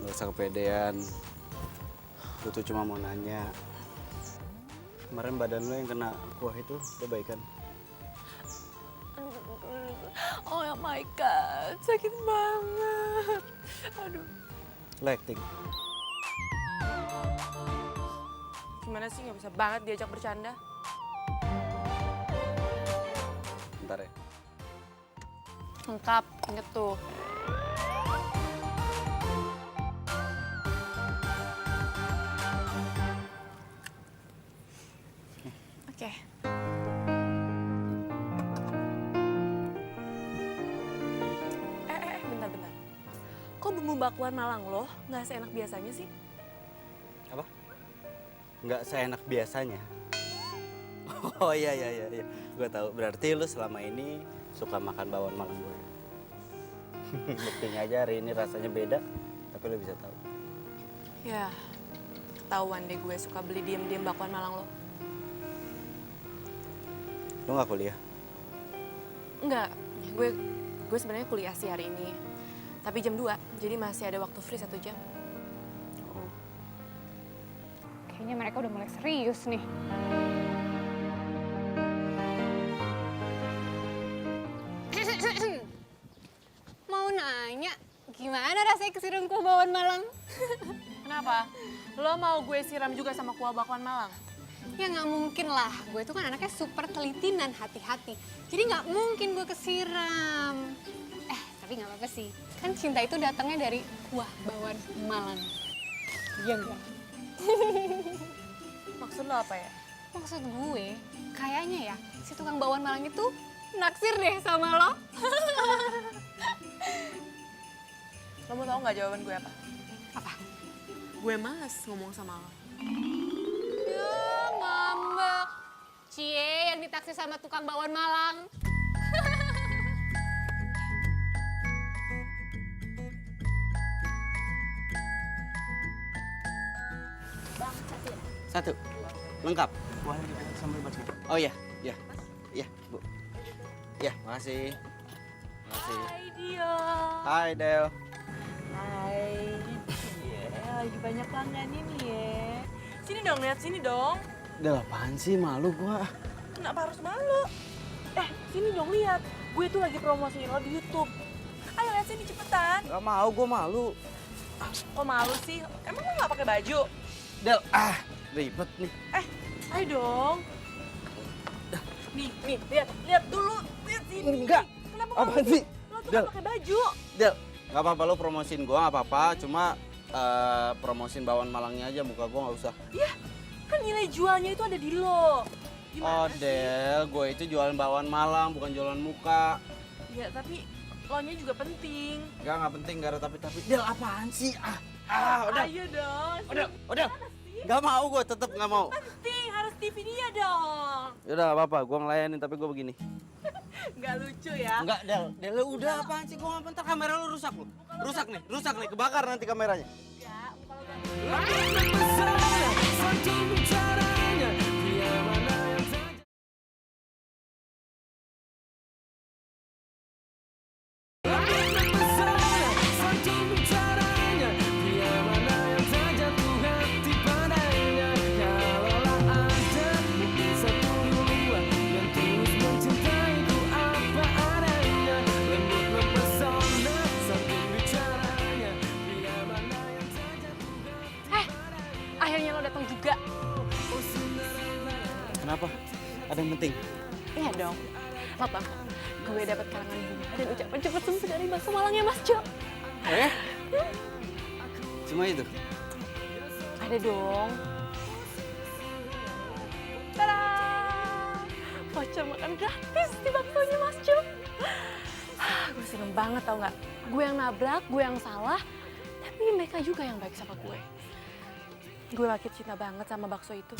Gak usah kepedean. Gue tuh cuma mau nanya. Kemarin badan lo yang kena kuah itu udah baik kan? Oh my god, sakit banget. Aduh. Lo acting. Gimana sih nggak bisa banget diajak bercanda? Bentar ya. Lengkap, inget tuh. Oke. Bentar. Kok bumbu bakwan Malang lo nggak seenak biasanya sih? Apa? Nggak seenak biasanya. Oh iya. Gue tahu. Berarti lu selama ini suka makan bakwan Malang gue. Buktinya aja hari ini rasanya beda, tapi lu bisa tahu. Ya, ketahuan deh gue suka beli diem-diem bakwan Malang lo. Lu nggak kuliah? Enggak, gue sebenarnya kuliah sih hari ini. Tapi jam 2, jadi masih ada waktu free 1 jam. Oh. Kayaknya mereka udah mulai serius nih. Mau nanya, gimana rasanya kesiram kuah bakwan Malang? Kenapa? Lo mau gue siram juga sama kuah bakwan Malang? Ya nggak mungkin lah, gue tuh kan anaknya super teliti dan hati-hati. Jadi nggak mungkin gue kesiram. Tapi nggak apa-apa sih, kan cinta itu datangnya dari kuah bakwan Malang. Iya enggak? Maksud lo apa ya? Maksud gue, kayaknya ya si tukang bakwan Malang itu naksir deh sama lo. Lo mau tau nggak jawaban gue apa? Apa? Gue males ngomong sama lo. Ngambek. Cie yang ditaksir sama tukang bakwan Malang. Satu. Lengkap. Oh iya, Bu. Ya, makasih. Hai Dio. Hai Del. Hai. Lagi banyak pelanggan ini ya. Sini dong, lihat sini dong. Del apaan sih, malu gua. Kenapa harus malu? Sini dong lihat. Gue tuh lagi promosiin lo di YouTube. Ayo lihat sini cepetan. Gak mau, gua malu. Kok malu sih? Emang lo nggak pakai baju? Del, ribet nih. Ayo dong. Nih, lihat dulu. Lihat sini. Enggak. Kenapa Apaan sih? Lo tuh Del. nggak pakai baju. Del, nggak apa-apa lo promosiin gua, nggak apa-apa. Cuma promosiin bakwan Malangnya aja, muka gua nggak usah. Ya, kan nilai jualnya itu ada di lo. Oh Del, gue itu jualan bakwan Malang, bukan jualan muka. Ya, tapi lo-nya juga penting. Nggak penting, nggak ada tapi-tapi. Del, apaan sih? Udah. Ayo dong. Udah. Nggak mau, gue tetep nggak mau. Penting, harus TV dia dong. Yaudah, nggak apa-apa. Gue ngelayanin, tapi gue begini. Nggak lucu ya? Enggak, Del, lu udah apaan sih? Gue nggak bentar, kamera lu rusak lu. Rusak nih, kebakar nanti kameranya. Satu bicaranya, dia mana yang saja. Satu bicaranya, dia mana yang tak jatuh hati padanya. Kalaulah ada mungkin satu dua yang tulus mencintaiku apa adanya. Lembut mempesona, satu bicaranya, dia mana yang tak jatuh hati. Akhirnya lo datang juga. Kenapa? Ada yang penting? Iya dong. Lo tau, gue dapat karangan bunga dan ucapan cepet sembuh dari bakso Malangnya Mas Jo. Cuma itu? Ada dong. Tada! Voucher makan gratis di baksonya Mas Jo. Gue seneng banget tau gak? Gue yang nabrak, gue yang salah. Tapi mereka juga yang baik sama gue. Gue makin cinta banget sama bakso itu.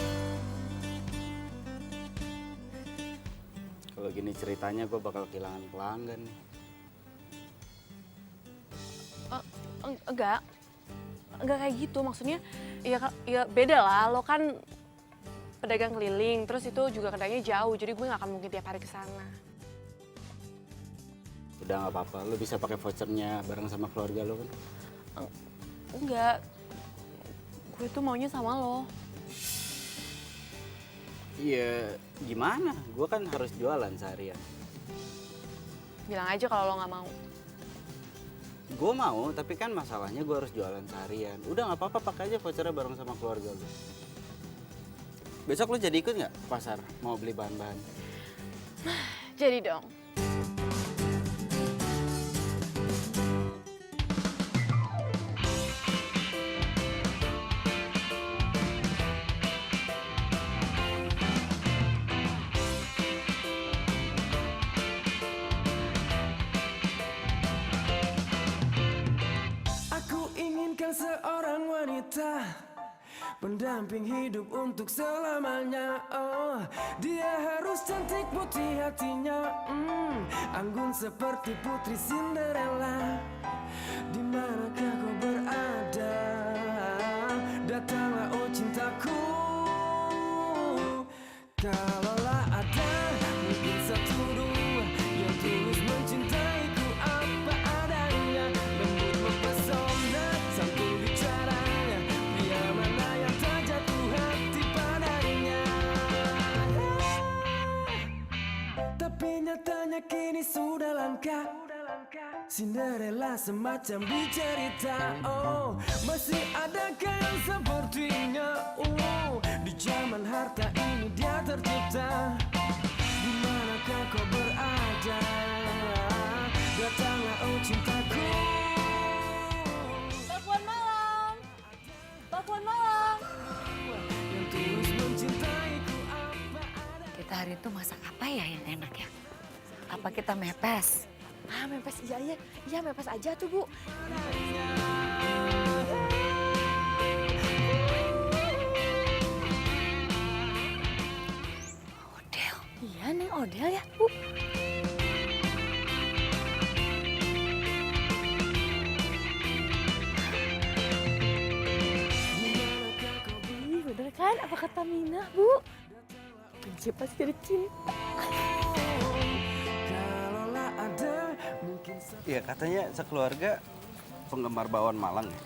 Kalau gini ceritanya gue bakal kehilangan pelanggan nih. Enggak kayak gitu, maksudnya ya beda lah, lo kan pedagang keliling, terus itu juga kedainya jauh, jadi gue gak akan mungkin tiap hari ke sana. Udah nggak apa-apa, lo bisa pakai vouchernya bareng sama keluarga lo kan? Enggak, gue tuh maunya sama lo. Iya, gimana? Gue kan harus jualan seharian. Bilang aja kalau lo gak mau. Gue mau, tapi kan masalahnya gue harus jualan seharian. Udah nggak apa-apa, pakai aja vouchernya bareng sama keluarga lo. Besok lo jadi ikut nggak ke pasar mau beli bahan-bahan? Jadi dong. Aku inginkan seorang wanita, pendamping hidup untuk selamanya. Oh, dia harus cantik putih hatinya, anggun seperti putri Cinderella. Di manakah kau berada? Datanglah oh cintaku. Kalaulah ada mungkin satu dua yang tulus mencintaiku apa adanya, lembut mempesona santun bicaranya, pria mana yang tak jatuh hati padanya. Tapi nyatanya kini sudah langka, Cinderella semacam di cerita. Oh, masih adakah yang sepertinya? Di zaman harta ini dia tercipta. Di manakah kau berada? Datanglah oh cintaku. Bakwan malam. Bakwan malam. Yang tulus mencintaiku apa ada. Kita hari itu masak apa ya yang enak ya? Apa kita mepes? Mepes iya mepes aja tuh Bu. Odel. Iya Neng Odel ya Bu. Bener kan apa kata Mina Bu? Benci pasti jadi cinta. Kalaulah ada mungkin Iya, katanya sekeluarga penggemar bakwan Malang ya?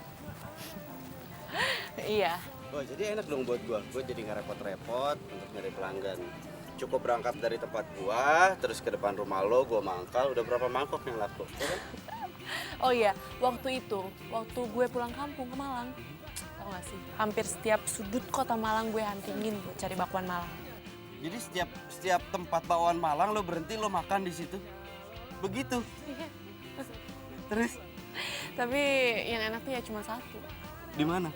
Iya. Oh, jadi enak dong buat gua. Gua jadi nggak repot-repot untuk nyari pelanggan. Cukup berangkat dari tempat gua, terus ke depan rumah lo, gua mangkal. Udah berapa mangkok yang laku? Ya kan? Oh iya, waktu gue pulang kampung ke Malang, tau gak sih? Hampir setiap sudut kota Malang gue huntingin buat cari bakwan Malang. Jadi setiap tempat bakwan Malang lo berhenti lo makan di situ. Begitu. Iya. Terus Tapi yang enak tuh ya cuma satu. di mana?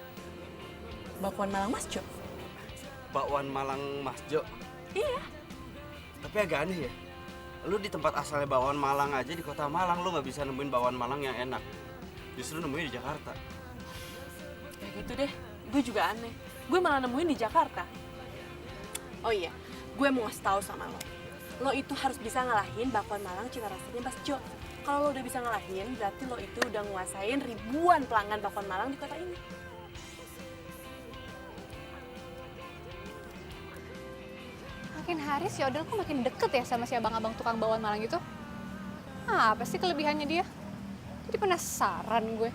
Bakwan Malang Mas Jo. Bakwan Malang Mas Jo. Iya. Tapi agak aneh ya. Lu di tempat asalnya bakwan Malang aja di kota Malang lu nggak bisa nemuin bakwan Malang yang enak. Justru nemuin di Jakarta. Ya gitu deh, gue juga aneh. Gue malah nemuin di Jakarta. Oh iya, gue mau ngasih tahu sama lo. Lo itu harus bisa ngalahin bakwan Malang cita rasanya Mas Jo. Kalau lo udah bisa ngalahin, berarti lo itu udah nguasain ribuan pelanggan bakwan Malang di kota ini. Makin hari si Odel kok makin deket ya sama si abang-abang tukang bakwan Malang itu. Apa sih kelebihannya dia? Jadi penasaran gue.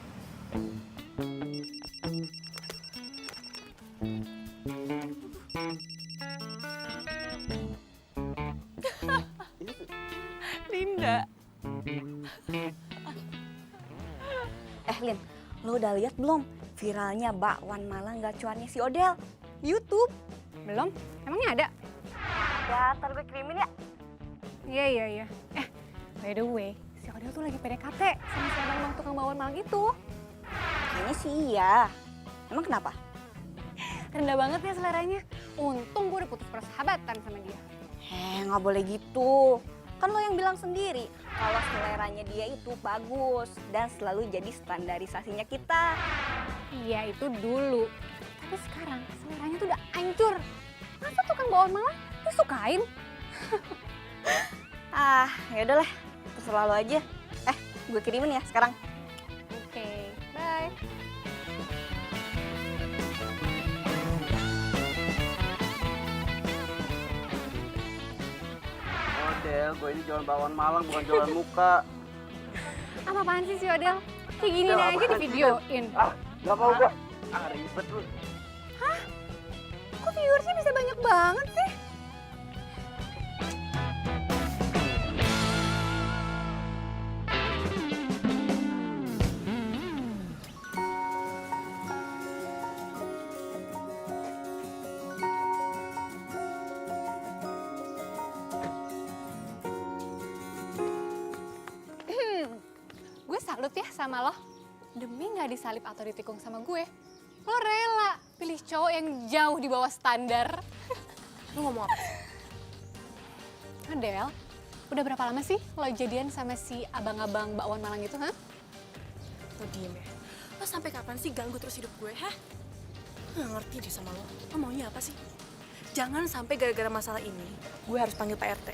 Linda. Lin, lo udah lihat belum viralnya bakwan Malang gacuannya si Odel? YouTube. Belum? Emangnya ada? Ya, ntar gue kirimin ya. Iya. By the way, si Odel tuh lagi PDKT sama si abang tukang bakwan Malang itu. Kayaknya sih iya. Emang kenapa? Rendah banget ya seleranya. Untung gue udah putus persahabatan sama dia. Nggak boleh gitu. Kan lo yang bilang sendiri kalau seleranya dia itu bagus dan selalu jadi standarisasinya kita. Iya itu dulu. Tapi sekarang seleranya tuh udah hancur. Masa tukang bakwan Malang disukain? Ya udahlah, terserah lo aja. Gue kirimin ya sekarang. Oke, bye. Del, gue ini jualan bakwan Malang bukan jualan muka. Apaan sih si Odel? Kayak gini Del, aja apaan di sih, videoin. Gak mau gue. Ribet lu. Kok viewersnya bisa banyak banget sih? Gue salut ya sama lo. Demi gak disalip atau ditikung sama gue, lo rela pilih cowok yang jauh di bawah standar. Lu ngomong apa? Adel, udah berapa lama sih lo jadian sama si abang-abang bakwan Malang itu, ha? Lo diem ya. Lo sampai kapan sih ganggu terus hidup gue, ha? Nggak ngerti deh sama lo. Lo maunya apa sih? Jangan sampai gara-gara masalah ini, gue harus panggil Pak RT.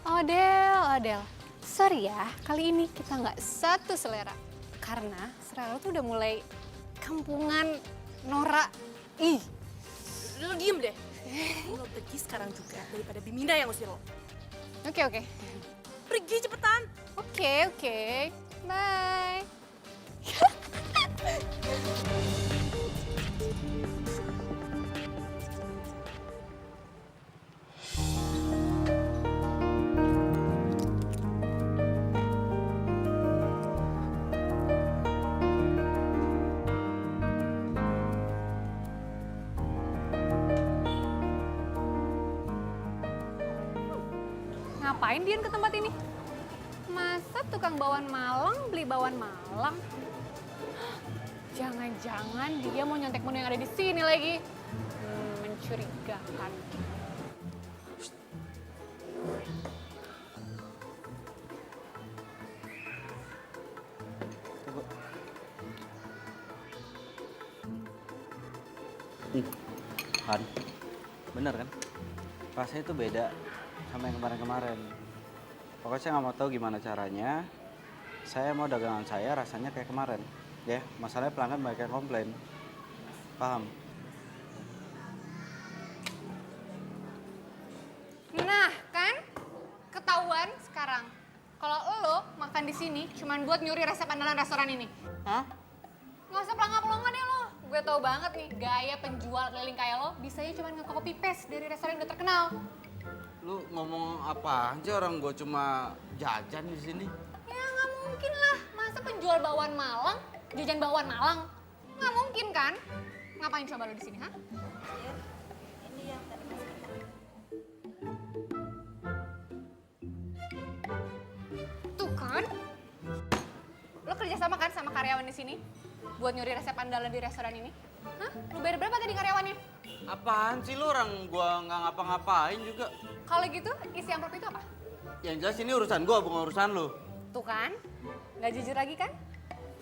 Odel. Sorry ya, kali ini kita nggak satu selera. Karena selera lo tuh udah mulai kampungan, norak. Ih. Lo diem deh. Lo pergi sekarang juga daripada Biminda yang usir lo. Oke. Pergi cepetan. Oke. Bye. Ngapain Dian ke tempat ini? Masa tukang bakwan Malang beli bakwan Malang? Jangan-jangan dia mau nyontek menu yang ada di sini lagi. Mencurigakan. Han, bener kan? Rasanya itu beda sama yang kemarin-kemarin. Pokoknya saya nggak mau tahu gimana caranya. Saya mau dagangan saya rasanya kayak kemarin. Ya, masalahnya pelanggan banyak yang komplain. Paham? Nah, kan? Ketahuan sekarang. Kalau lo makan di sini cuman buat nyuri resep andalan restoran ini. Hah? Nggak usah pelangga-pelongan ya lo. Gue tau banget nih, gaya penjual keliling kayak lo bisanya cuma nge-copy paste dari restoran yang udah terkenal. Lu ngomong apa aja, orang gue cuma jajan di sini. Ya nggak mungkin lah, masa penjual bakwan Malang, jajan bakwan Malang? Nggak mungkin kan? Ngapain coba lo di sini, ha? Ini yang tadi Mas kata. Tuh kan? Lo kerja sama kan sama karyawan di sini? Buat nyuri resep andalan di restoran ini? Hah? Lo bayar berapa tadi karyawannya? Apaan sih lu, orang gua nggak ngapa-ngapain juga. Kalau gitu, isi amplop itu apa? Yang jelas ini urusan gua, bukan urusan lu. Tuh kan? Nggak jujur lagi kan?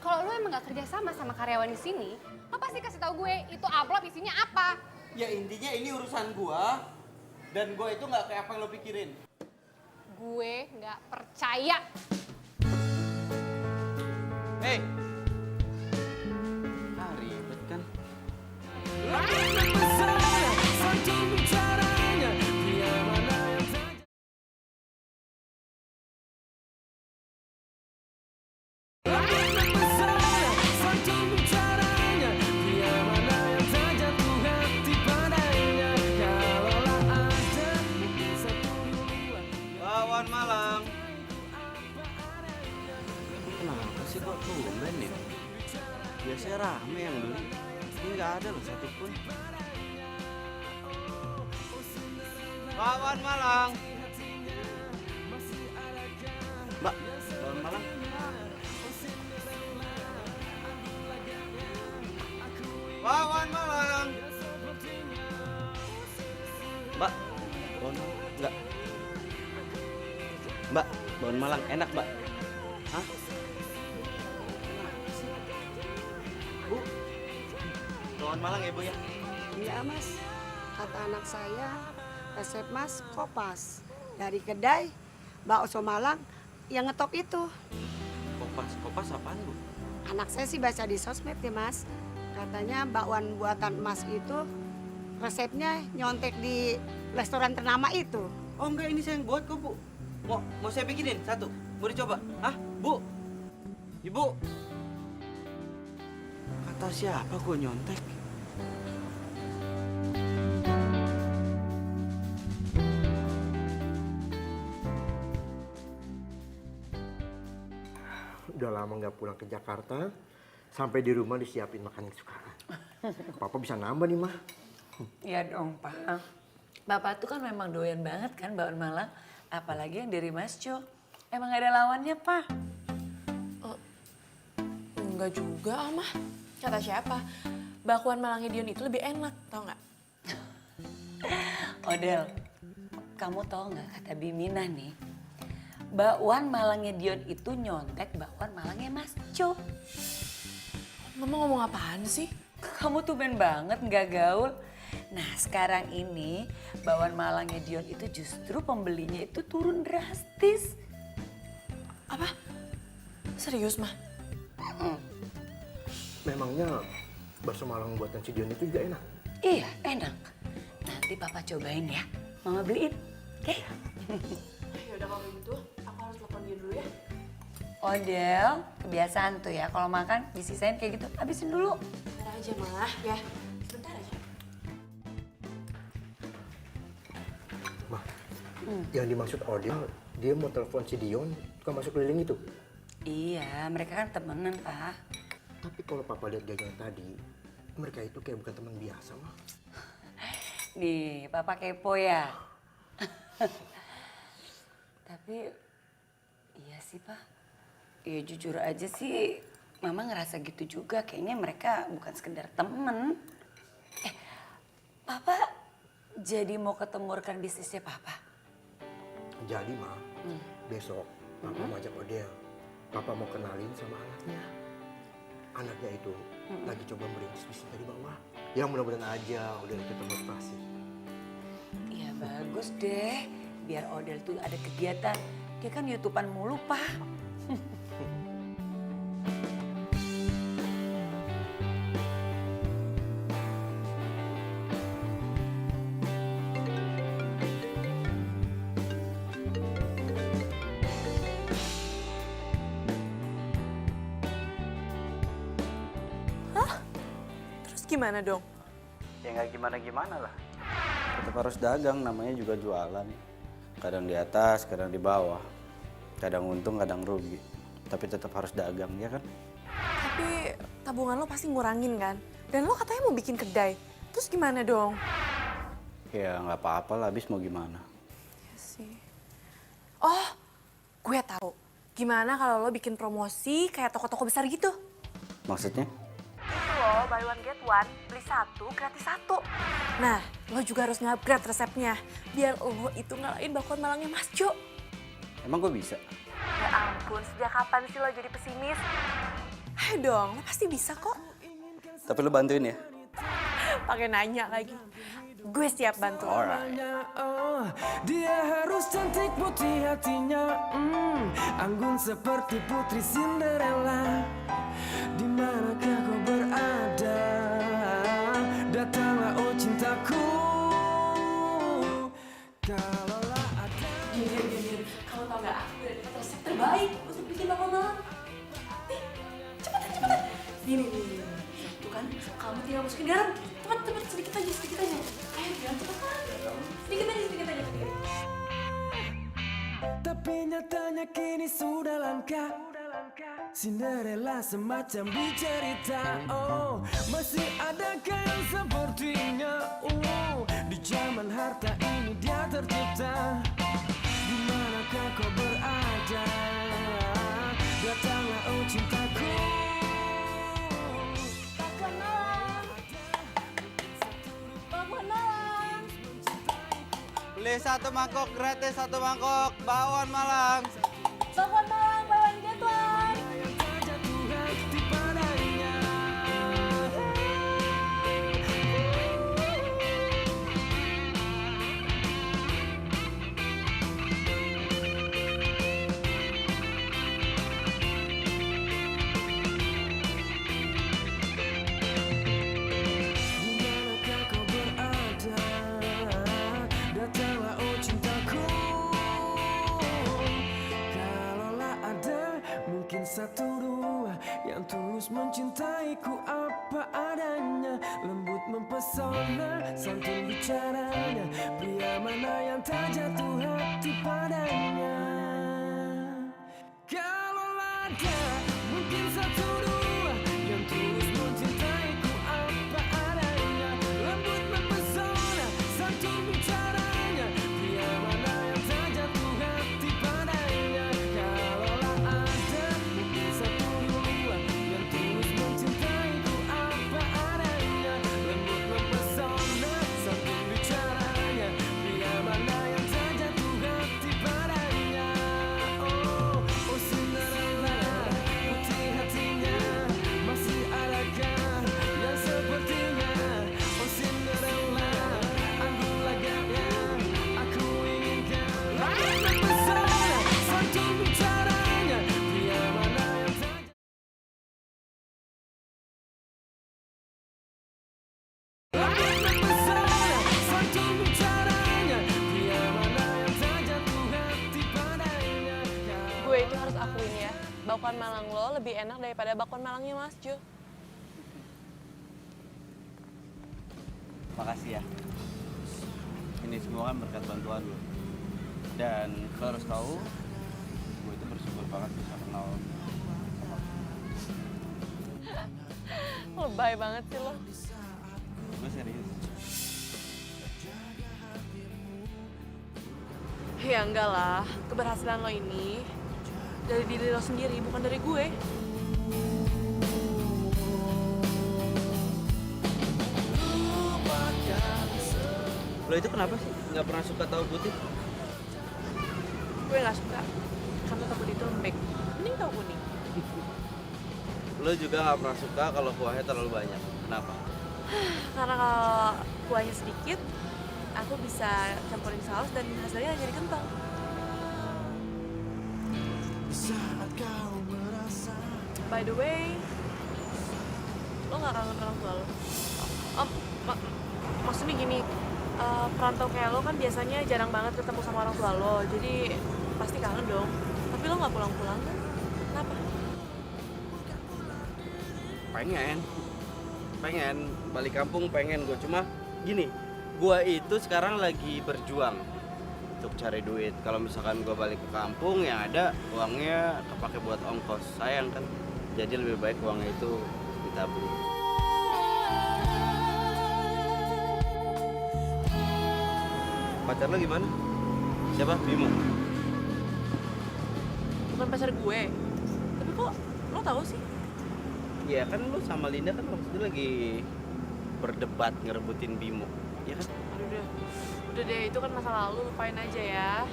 Kalau lo emang nggak kerja sama karyawan di sini, lo pasti kasih tahu gue itu amplop isinya apa. Ya intinya ini urusan gua, dan gua itu nggak kayak apa yang lo pikirin. Gue nggak percaya. Hei! Ah, ribet kan? Satu bicaranya, dia mana yang tak satu bicaranya, dia mana yang tak jatuh hati padanya. Kalaulah ada satu dua. Bakwan Malang. Kenapa sih kok tumben ya? Biasanya rame yang beli. Ini nggak ada loh satupun. Bakwan Malang. Mbak, bakwan Malang. Bakwan Malang. Mbak, bakwan Malang. Enggak. Mbak, bakwan Malang enak, Mbak. Hah? Bu, bakwan Malang ya, Bu ya? Iya mas, kata anak saya resep mas kopas dari kedai bakso Malang yang ngetop itu. Kopas apaan, Bu? Anak saya sih baca di sosmed ya mas, katanya bakwan buatan mas itu resepnya nyontek di restoran ternama itu. Oh enggak, ini saya yang buat kok, Bu. Mau saya bikinin satu? Mau dicoba? Hah, Bu? Ibu? Kata siapa gua nyontek? Udah lama nggak pulang ke Jakarta, sampai di rumah disiapin makan kesukaan. Papa bisa nambah nih, Mah. Iya dong, Pak. Bapak tuh kan memang doyan banget kan bakwan Malang. Apalagi yang dari Mas Jo. Emang gak ada lawannya, Pak. Enggak juga, Mah. Kata siapa? Bakwan Malangnya Dion itu lebih enak, tau nggak? Odel, kamu tau nggak kata Bimina nih? Bakwan Malangnya Dion itu nyontek bakwan Malangnya Mas Jo. Mama ngomong apaan sih? Kamu tuh ben banget nggak gaul. Nah sekarang ini bakwan Malangnya Dion itu justru pembelinya itu turun drastis. Apa? Serius, Mah? Memangnya bakso Malang buatan si Dion itu juga enak? Iya enak. Nanti papa cobain ya. Mama beliin, oke? Ya udah kalau gitu, aku harus telepon dia dulu ya. Odel, kebiasaan tuh ya kalau makan disisain kayak gitu, habisin dulu. Bentar aja, Mah, ya. Sebentar aja. Mah, yang dimaksud Odil, dia mau telepon si Dion, tukang masuk keliling itu. Iya, mereka kan temenan, Pak. Tapi kalau Papa lihat gayanya tadi, mereka itu kayak bukan teman biasa, Mah. Nih, Papa kepo ya. Tapi, iya sih, Pak. Ya jujur aja sih, Mama ngerasa gitu juga. Kayaknya mereka bukan sekedar temen. Papa jadi mau ketemurkan bisnisnya Papa? Jadi, Mah, besok Papa mau ajak Odil. Papa mau kenalin sama anaknya. Anaknya itu lagi coba merintis bisnis dari bawah. Ya mudah-mudahan aja Odil itu termotivasi. Iya bagus deh. Biar Odil tuh ada kegiatan. Dia kan YouTubean mulu, Pak. Gimana dong? Ya nggak gimana-gimana lah. Tetap harus dagang, namanya juga jualan. Kadang di atas, kadang di bawah. Kadang untung, kadang rugi. Tapi tetap harus dagang, ya kan? Tapi tabungan lo pasti ngurangin kan? Dan lo katanya mau bikin kedai. Terus gimana dong? Ya nggak apa-apa lah, habis mau gimana. Ya sih. Oh, gue tahu. Gimana kalau lo bikin promosi kayak toko-toko besar gitu? Maksudnya? Itu loh, buy one get one, beli satu gratis satu. Nah, lo juga harus nge-upgrade resepnya. Biar lo itu ngalahin bakwan Malangnya Mas Jo. Emang gue bisa? Ya ampun, sejak kapan sih lo jadi pesimis? Ayo dong, lo pasti bisa kok. Tapi lo bantuin ya? Pakai nanya lagi. Gue siap bantu. Alright. Oh, dia harus cantik putih hatinya, anggun seperti putri Cinderella. Di manakah kau berada? Datanglah oh cintaku. Kalaulah ada. Kamu tau gak, aku udah dapat resep terbaik untuk bikin bakwan Malang. Nih, cepetan. Nih. Tuh kan, kamu tinggal masukin garam. Cepet, sedikit aja. Ayo, jangan cepetan. Sedikit aja. Tapi nyatanya kini sudah langka. Cinderella semacam di cerita. Oh, masih adakah yang sepertinya? Di zaman harta ini dia tercipta. Di manakah kau berada? Datanglah oh cintaku. Bakwan Malang. Beli satu mangkok gratis, satu mangkok bakwan Malang. Bakwan Malang, buy one get one. Di manakah kau berada? Datanglah oh cintaku. santun bicaranya. Pria mana yang tak jatuh hati padanya? Kalau ada mungkin satu dua yang tulus mencintaiku apa adanya. Lembut mempesona, santun bicaranya. Pria mana yang tak jatuh hati padanya? Kalaulah ada mungkin satu dua yang tulus mencintaiku apa adanya. Lembut mempesona, santun bicaranya. Pria mana yang tak jatuh hati padanya? Oh, oh Cinderella, putih hatinya, masih adakah yang sepertinya? Oh Cinderella, aku lagaknya, aku inginkan. Lembut mempesona, santun bicaranya. Pria mana yang tak lembut mempesona, santun bicaranya. Pria mana yang tak jatuh hati padanya? Gue itu harus akuin ya, bakwan Malang lo lebih enak daripada bakwan Malangnya Mas Jo. Makasih ya. Ini semua kan berkat bantuan lo. Dan lo harus tahu, gue itu bersyukur banget bisa kenal sama lo. Lebay banget sih lo. Gue serius. Ya enggak lah, keberhasilan lo ini dari diri lo sendiri, bukan dari gue. Lo itu kenapa sih nggak pernah suka tahu putih? Gue gak suka, karena tahu putih itu lembek. Mending tahu kuning. Lo juga nggak pernah suka kalau kuahnya terlalu banyak. Kenapa? Karena kalau kuahnya sedikit, aku bisa campurin saus dan hasilnya jadi kental. By the way, lo gak kangen orang tua lo? Maksudnya gini, perantau kayak lo kan biasanya jarang banget ketemu sama orang tua lo, jadi pasti kangen dong. Tapi lo gak pulang-pulang kan? Kenapa? Pengen balik kampung, pengen gue. Cuma gini, gue itu sekarang lagi berjuang untuk cari duit. Kalau misalkan gue balik ke kampung, yang ada uangnya kepake buat ongkos. Sayang kan? Jadi lebih baik uangnya itu ditabung. Pacar lo gimana? Siapa? Bimo? Bukan pacar gue. Tapi kok lo tahu sih? Iya kan lo sama Linda kan waktu itu lagi berdebat ngerebutin Bimo. Iya kan? Aduh, udah deh, itu kan masa lalu, lupain aja ya.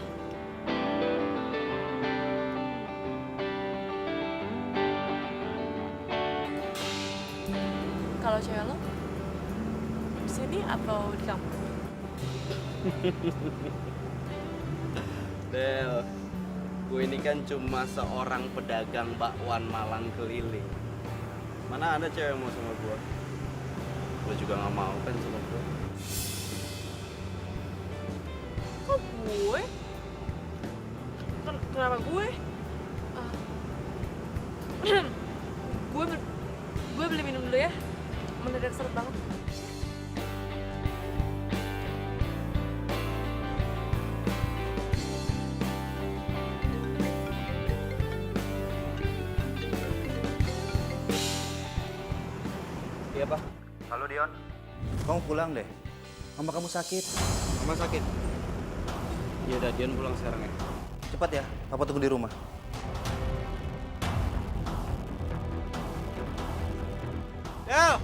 Kalau cewek lo di sini atau di kampung? Del, gue ini kan cuma seorang pedagang bakwan Malang keliling. Mana ada cewek yang mau sama gue? Lo juga gak mau kan sama gue? Kok gue? Kenapa gue? Gue beli minum dulu ya. Mendadak seret banget. Iya, Pak. Halo Dion, kamu pulang deh. Mama kamu sakit. Mama sakit? Ya udah, Dion pulang sekarang ya. Cepat ya, Papa tunggu di rumah. Del!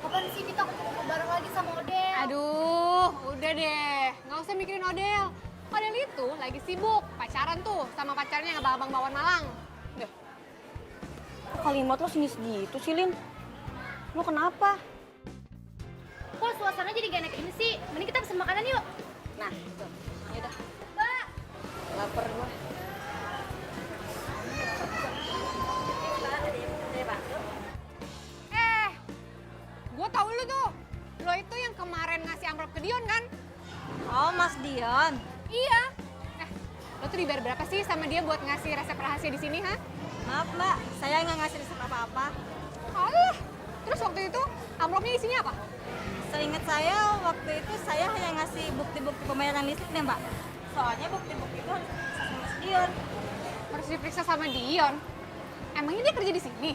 Kapan sih kita ketemu bareng lagi sama Odel? Aduh, udah deh. Nggak usah mikirin Odel. Odel itu lagi sibuk pacaran tuh sama pacarnya yang abang-abang Bakwan Malang. Deh, kalimat lo sinis gitu sih, Lin? Lo kenapa? Kok suasana jadi gak enak ini sih? Mending kita pesen makanan yuk. Nah, gitu. Yaudah. Mbak! Laper gue. Gue tahu lu tuh. Lo itu yang kemarin ngasih amplop ke Dion kan? Oh, Mas Dion. Iya. Lo tuh dibayar berapa sih sama dia buat ngasih resep rahasia di sini, ha? Maaf, Mbak. Saya nggak ngasih resep apa-apa. Alah. Terus waktu itu amplopnya isinya apa? Seingat saya, waktu itu saya hanya ngasih bukti-bukti pembayaran listrik deh, Mbak. Soalnya bukti-bukti itu harus diperiksa sama Mas Dion. Harus diperiksa sama Dion? Emangnya dia kerja di sini?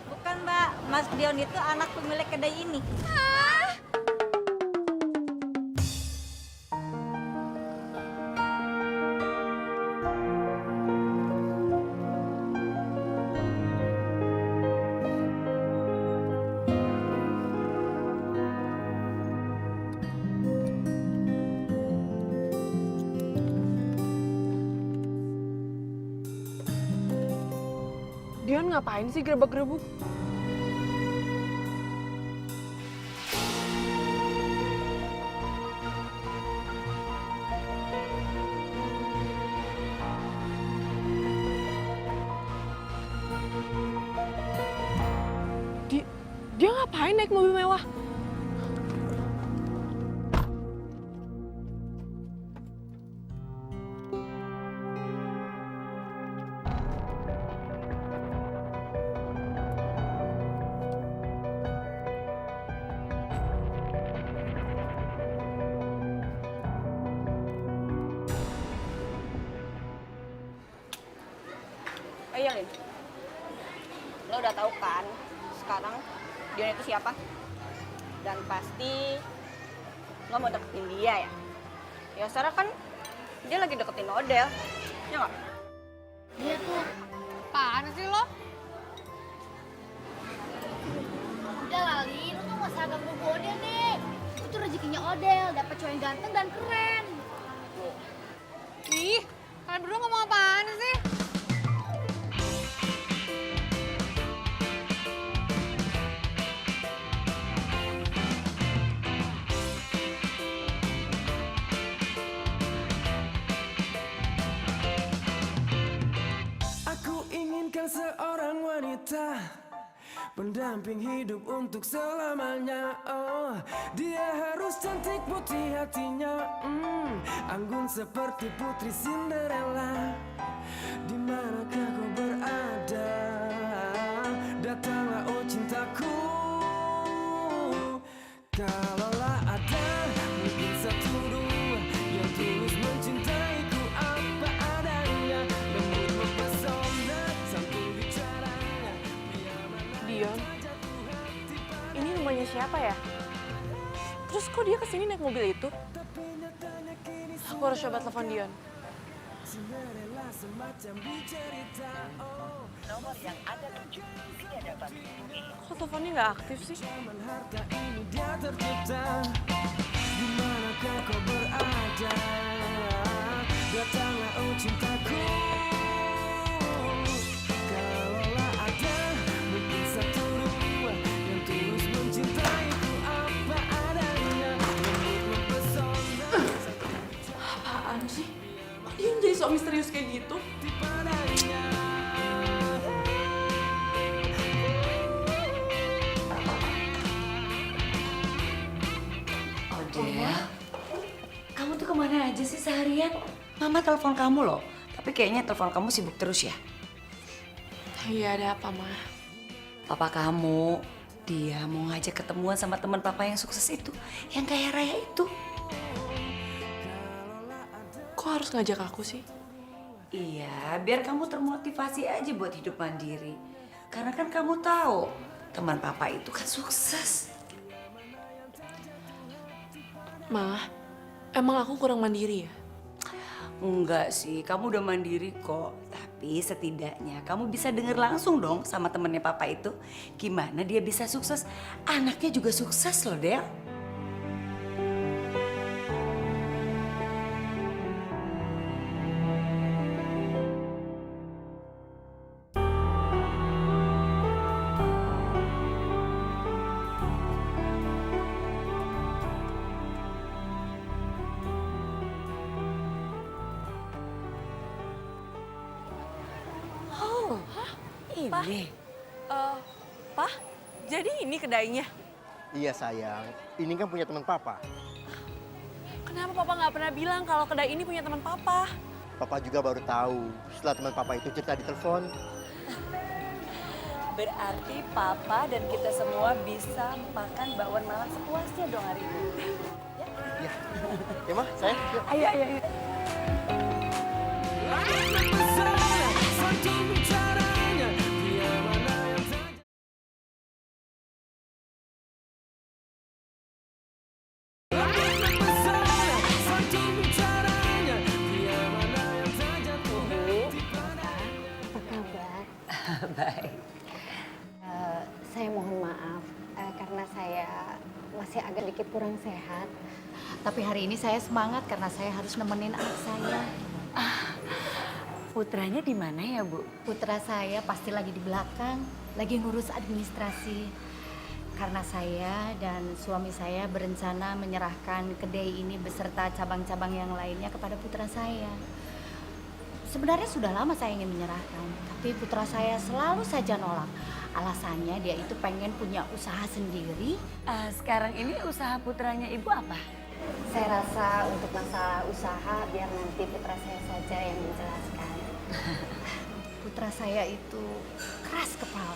Bukan, Mbak. Mas Dion itu anak pemilik kedai ini. Dion ngapain sih gerebek-gerebuk? Dia ngapain naik mobil mewah? Oh iya, Lin. Lo udah tahu kan sekarang Dion itu siapa? Dan pasti lo mau deketin dia ya? Ya sekarang kan dia lagi deketin Odel, ya nggak? Iya tuh. Apaan sih lo? Udah lah, Lin. Lo tuh gak usah ganggu Odel deh. Itu rezekinya Odel, dapet cowok yang ganteng dan keren. Ih, kalian berdua ngomong apaan sih? Aku inginkan seorang wanita pendamping hidup untuk selamanya. Oh, dia harus cantik putih hatinya, anggun seperti putri Cinderella. Di manakah kau berada? Datanglah oh cintaku. Kalaulah ada mungkin satu dua yang tulus mencintaiku apa adanya, lembut mempesona santun bicaranya. Dion, ini rumahnya siapa ya? Terus kok dia kesini naik mobil itu? Aku harus coba telepon Dion. Nomor yang Anda tuju tidak dapat dihubungi. Kok teleponnya nggak aktif sih? Dia tercipta. Di manakah kau berada? Datanglah oh cintaku. Kalaulah ada mungkin satu dua yang tulus mencintaiku apa adanya, lembut mempesona. Apaan sih? Kok dia jadi sok misterius kayak gitu? Odel, kamu tuh kemana aja sih seharian? Mama telepon kamu loh, tapi kayaknya telepon kamu sibuk terus ya. Iya, ada apa, Ma? Papa kamu, dia mau ngajak ketemuan sama teman papa yang sukses itu, yang kaya raya itu. Kok harus ngajak aku sih? Iya, biar kamu termotivasi aja buat hidup mandiri. Karena kan kamu tahu, teman papa itu kan sukses. Ma, emang aku kurang mandiri ya? Enggak sih, kamu udah mandiri kok. Tapi setidaknya kamu bisa denger langsung dong sama temennya papa itu. Gimana dia bisa sukses, anaknya juga sukses loh, Del. Ini. Pak, jadi ini kedainya? Iya sayang, ini kan punya teman papa. Kenapa papa nggak pernah bilang kalau kedai ini punya teman papa? Papa juga baru tahu setelah teman papa itu cerita di telepon. Berarti papa dan kita semua bisa makan bakwan Malang sepuasnya dong hari ini. Ya, ya mah, sayang. Yuk. Ayo, ayo, ayo. Satu bicaranya, dia mana yang tak satu bicaranya, dia mana yang tak jatuh hati padanya. Apa kabar? Baik. Saya mohon maaf karena saya masih agak dikit kurang sehat. Tapi hari ini saya semangat karena saya harus nemenin anak saya. Putranya di mana ya, Bu? Putra saya pasti lagi di belakang, lagi ngurus administrasi. Karena saya dan suami saya berencana menyerahkan kedai ini beserta cabang-cabang yang lainnya kepada putra saya. Sebenarnya sudah lama saya ingin menyerahkan, tapi putra saya selalu saja nolak. Alasannya dia itu pengen punya usaha sendiri. Sekarang ini usaha putranya Ibu apa? Saya rasa untuk masalah usaha biar nanti putra saya saja yang menjelaskan. Putra saya itu keras kepala.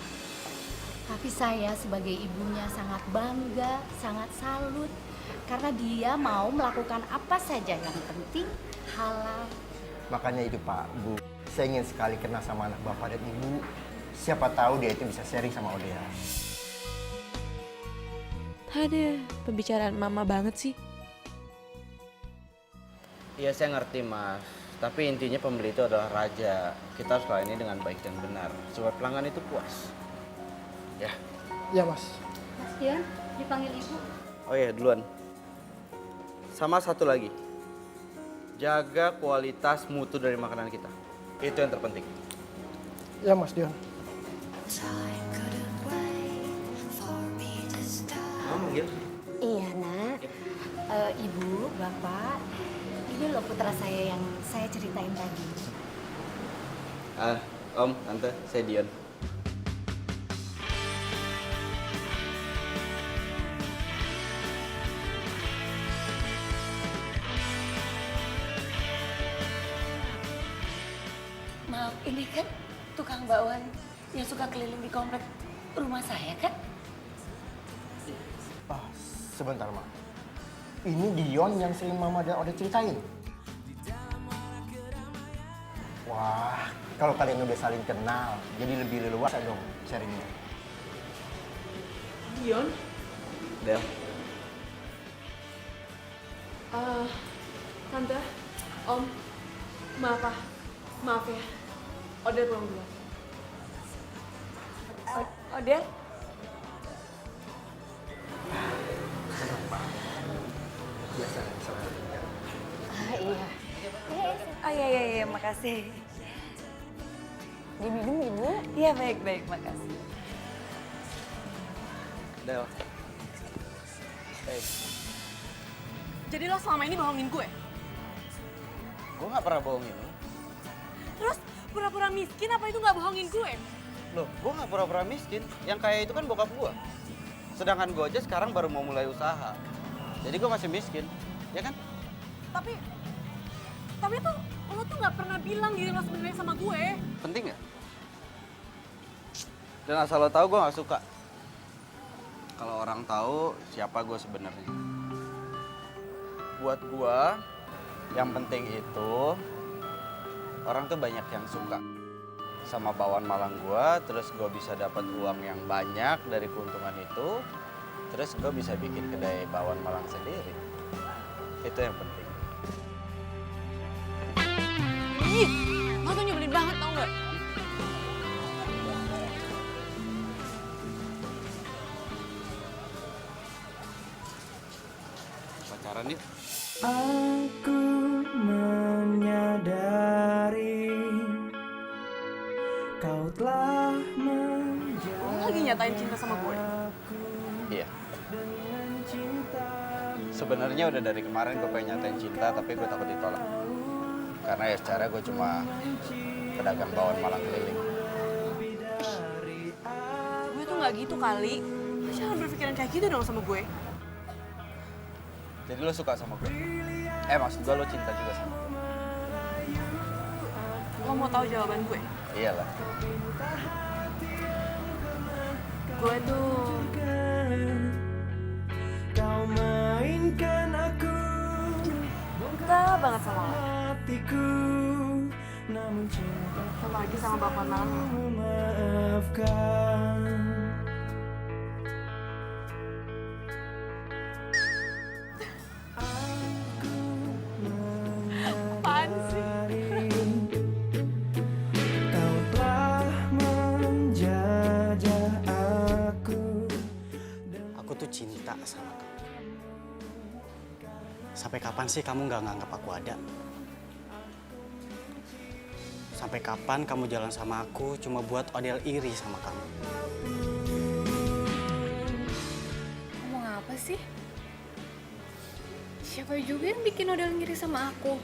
Tapi saya sebagai ibunya sangat bangga, sangat salut. Karena dia mau melakukan apa saja yang penting halal. Makanya itu Pak, Bu, saya ingin sekali kenal sama anak bapak dan ibu. Siapa tahu dia itu bisa sharing sama Odea. Ada pembicaraan mama banget sih. Iya saya ngerti mas, tapi intinya pembeli itu adalah raja. Kita harus layannya dengan baik dan benar, supaya pelanggan itu puas. Ya. Ya Mas. Mas Dian, dipanggil ibu. Oh iya duluan. Sama satu lagi, jaga kualitas mutu dari makanan kita. Itu yang terpenting. Ya Mas Dion. Kamu manggil? Iya nak, ibu, bapak, ini loh putra saya yang saya ceritain tadi. Om, tante, saya Dion. Maaf, ini kan tukang bakwan yang suka keliling di komplek rumah saya kan? Sebentar, Ma. Ini Dion yang sering Mama dan Ode ceritain. Wah, kalau kalian udah saling kenal, jadi lebih leluasa dong sharingnya. Dion? Del. Tante, Om, maaf ya. Ode pulang duluan. Odel? Biasa, sama. Iya. Oh iya, makasih. Diminum ibu? Iya, baik, makasih. Del. Hey. Jadi lo selama ini bohongin gue? Gue gak pernah bohongin lo. Terus pura-pura miskin apa itu nggak bohongin gue? Loh, gue gak pura-pura miskin. Yang kaya itu kan bokap gue. Sedangkan gue aja sekarang baru mau mulai usaha. Jadi gue masih miskin, ya kan? Tapi tuh lo tuh nggak pernah bilang diri lo sebenarnya sama gue. Penting nggak? Dan asal lo tahu gue nggak suka. Kalau orang tahu siapa gue sebenarnya. Buat gue, yang penting itu orang tuh banyak yang suka sama bakwan Malang gue, terus gue bisa dapat uang yang banyak dari keuntungan itu, terus gue bisa bikin kedai bakwan Malang sendiri. Itu yang penting. Ih, lo tuh nyebelin banget tau nggak? Pacaran yuk. Aku menyadari kau telah menjadi. Lo lagi nyatain cinta sama gue? Iya. Sebenarnya udah dari kemarin gue pengen nyatain cinta, tapi gue takut ditolak. Karena ya secara gue cuma pedagang bakwan Malang keliling. nggak gitu kali. Lo jangan berpikiran kayak gitu dong sama gue. Jadi lo suka sama gue? Maksud gue lo cinta juga sama gue? Lo mau tahu jawaban gue? Iyalah. Gue tuh Kau mainkan aku cinta banget sama lo. hatiku, namun cinta Apalagi sama Bakwan Malang. memaafkan. Apaan sih? Kau telah menjajah aku. Aku tuh cinta sama kamu. Sampai kapan sih kamu nggak nganggap aku ada? Sampai kapan kamu jalan sama aku cuma buat Odel iri sama kamu? Ngomong apa sih? Siapa juga yang bikin Odel ngiri sama aku?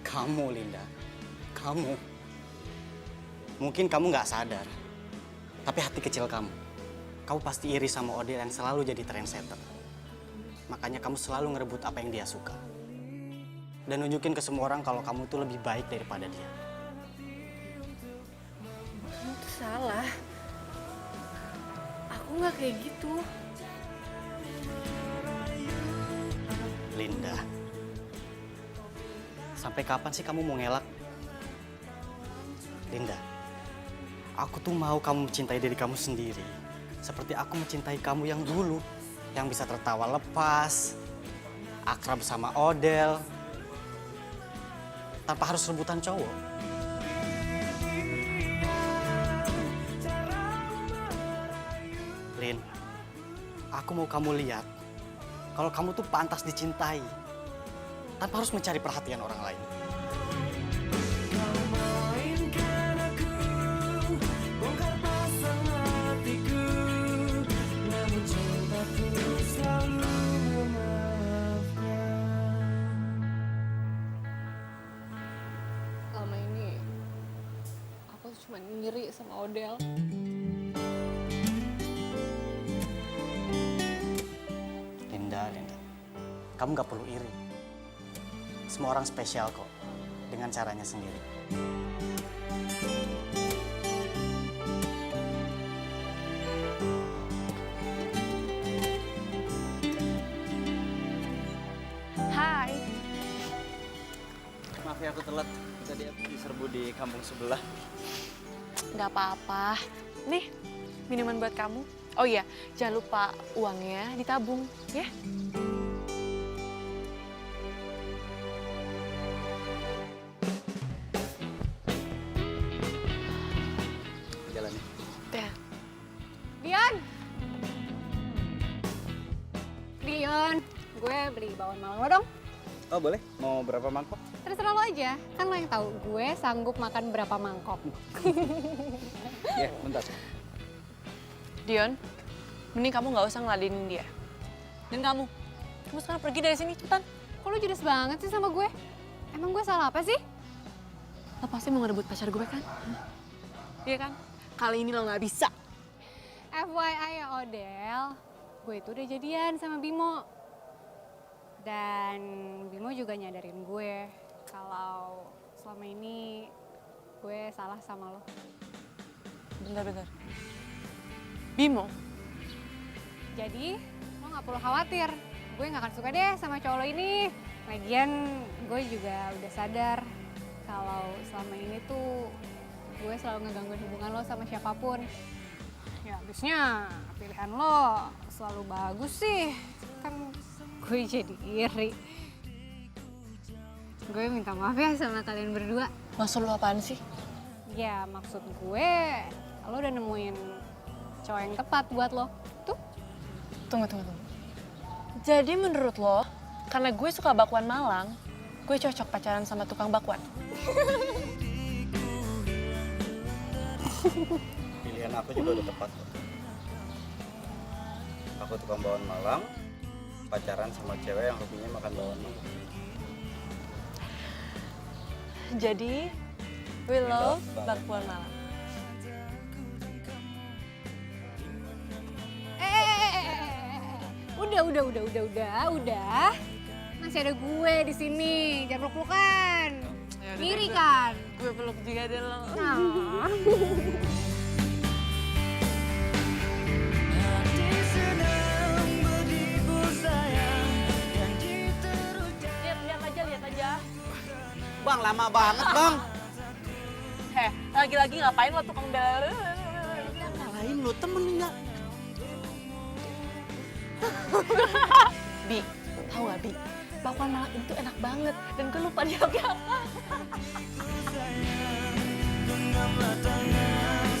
Kamu, Linda. Kamu. Mungkin kamu nggak sadar. Tapi hati kecil kamu. Kamu pasti iri sama Odel yang selalu jadi trendsetter. Makanya kamu selalu ngerebut apa yang dia suka. Dan nunjukin ke semua orang kalau kamu tuh lebih baik daripada dia. Kamu tuh salah. Aku nggak kayak gitu. Linda. Sampai kapan sih kamu mau ngelak? Linda. Aku tuh mau kamu mencintai diri kamu sendiri. Seperti aku mencintai kamu yang dulu. Yang bisa tertawa lepas. Akrab sama Odel. Tanpa harus rebutan cowok. Lin, aku mau kamu lihat kalau kamu tuh pantas dicintai tanpa harus mencari perhatian orang lain. Kau mainkan aku, bongkar pasang hatiku, namun cintaku selalu memaafkan. Selama ini aku cuma ngiri sama Odel. Linda, kamu gak perlu iri. Semua orang spesial kok, dengan caranya sendiri. Hai. Maaf ya aku telat. Tadi aku diserbu di kampung sebelah. Nggak apa-apa. Nih, minuman buat kamu. Oh iya, jangan lupa uangnya ditabung, ya. Jalan ya. Ya. Dion! Dion, gue beli bawang malang lo dong. Oh boleh? Mau berapa mangkok? Terserah lo aja, kan lo yang tahu gue sanggup makan berapa mangkok. Ya, bentar. Dion, mending kamu nggak usah ngeladenin dia. Dan kamu sekarang pergi dari sini, cepetan. Kok lo judes banget sih sama gue? Emang gue salah apa sih? Lo pasti mau ngerebut pacar gue kan? Iya kan? Kali ini lo nggak bisa. FYI ya Odel, gue itu udah jadian sama Bimo. Dan Bimo juga nyadarin gue kalau selama ini gue salah sama lo. Bentar. Bimo? Jadi lo gak perlu khawatir, gue gak akan suka deh sama cowok lo ini. Lagian gue juga udah sadar kalau selama ini tuh gue selalu ngegangguin hubungan lo sama siapapun. Ya habisnya pilihan lo selalu bagus sih, kan gue jadi iri. Gue minta maaf ya sama kalian berdua. Maksud lo apaan sih? Ya maksud gue, lo udah nemuin cowok yang tepat buat lo. Tuh. Tunggu. Jadi menurut lo, karena gue suka bakwan Malang, gue cocok pacaran sama tukang bakwan? Pilihan aku juga udah tepat kok. Aku tukang bawang Malang, pacaran sama cewek yang hobinya makan bawang Malang. Jadi, we love bakwan Malang. udah. Masih ada gue di sini, jangan peluk-pelukan. Ngiri kan? Gue peluk juga deh lo. Nah. Lihat aja. Bang, lama banget bang. Lagi-lagi ngapain lo tukang bel? Lain lo temen nggak? Bi, tahu gak Bi? Bakwan Malang itu enak banget dan gue lupa dialognya apa. Genggamlah tangan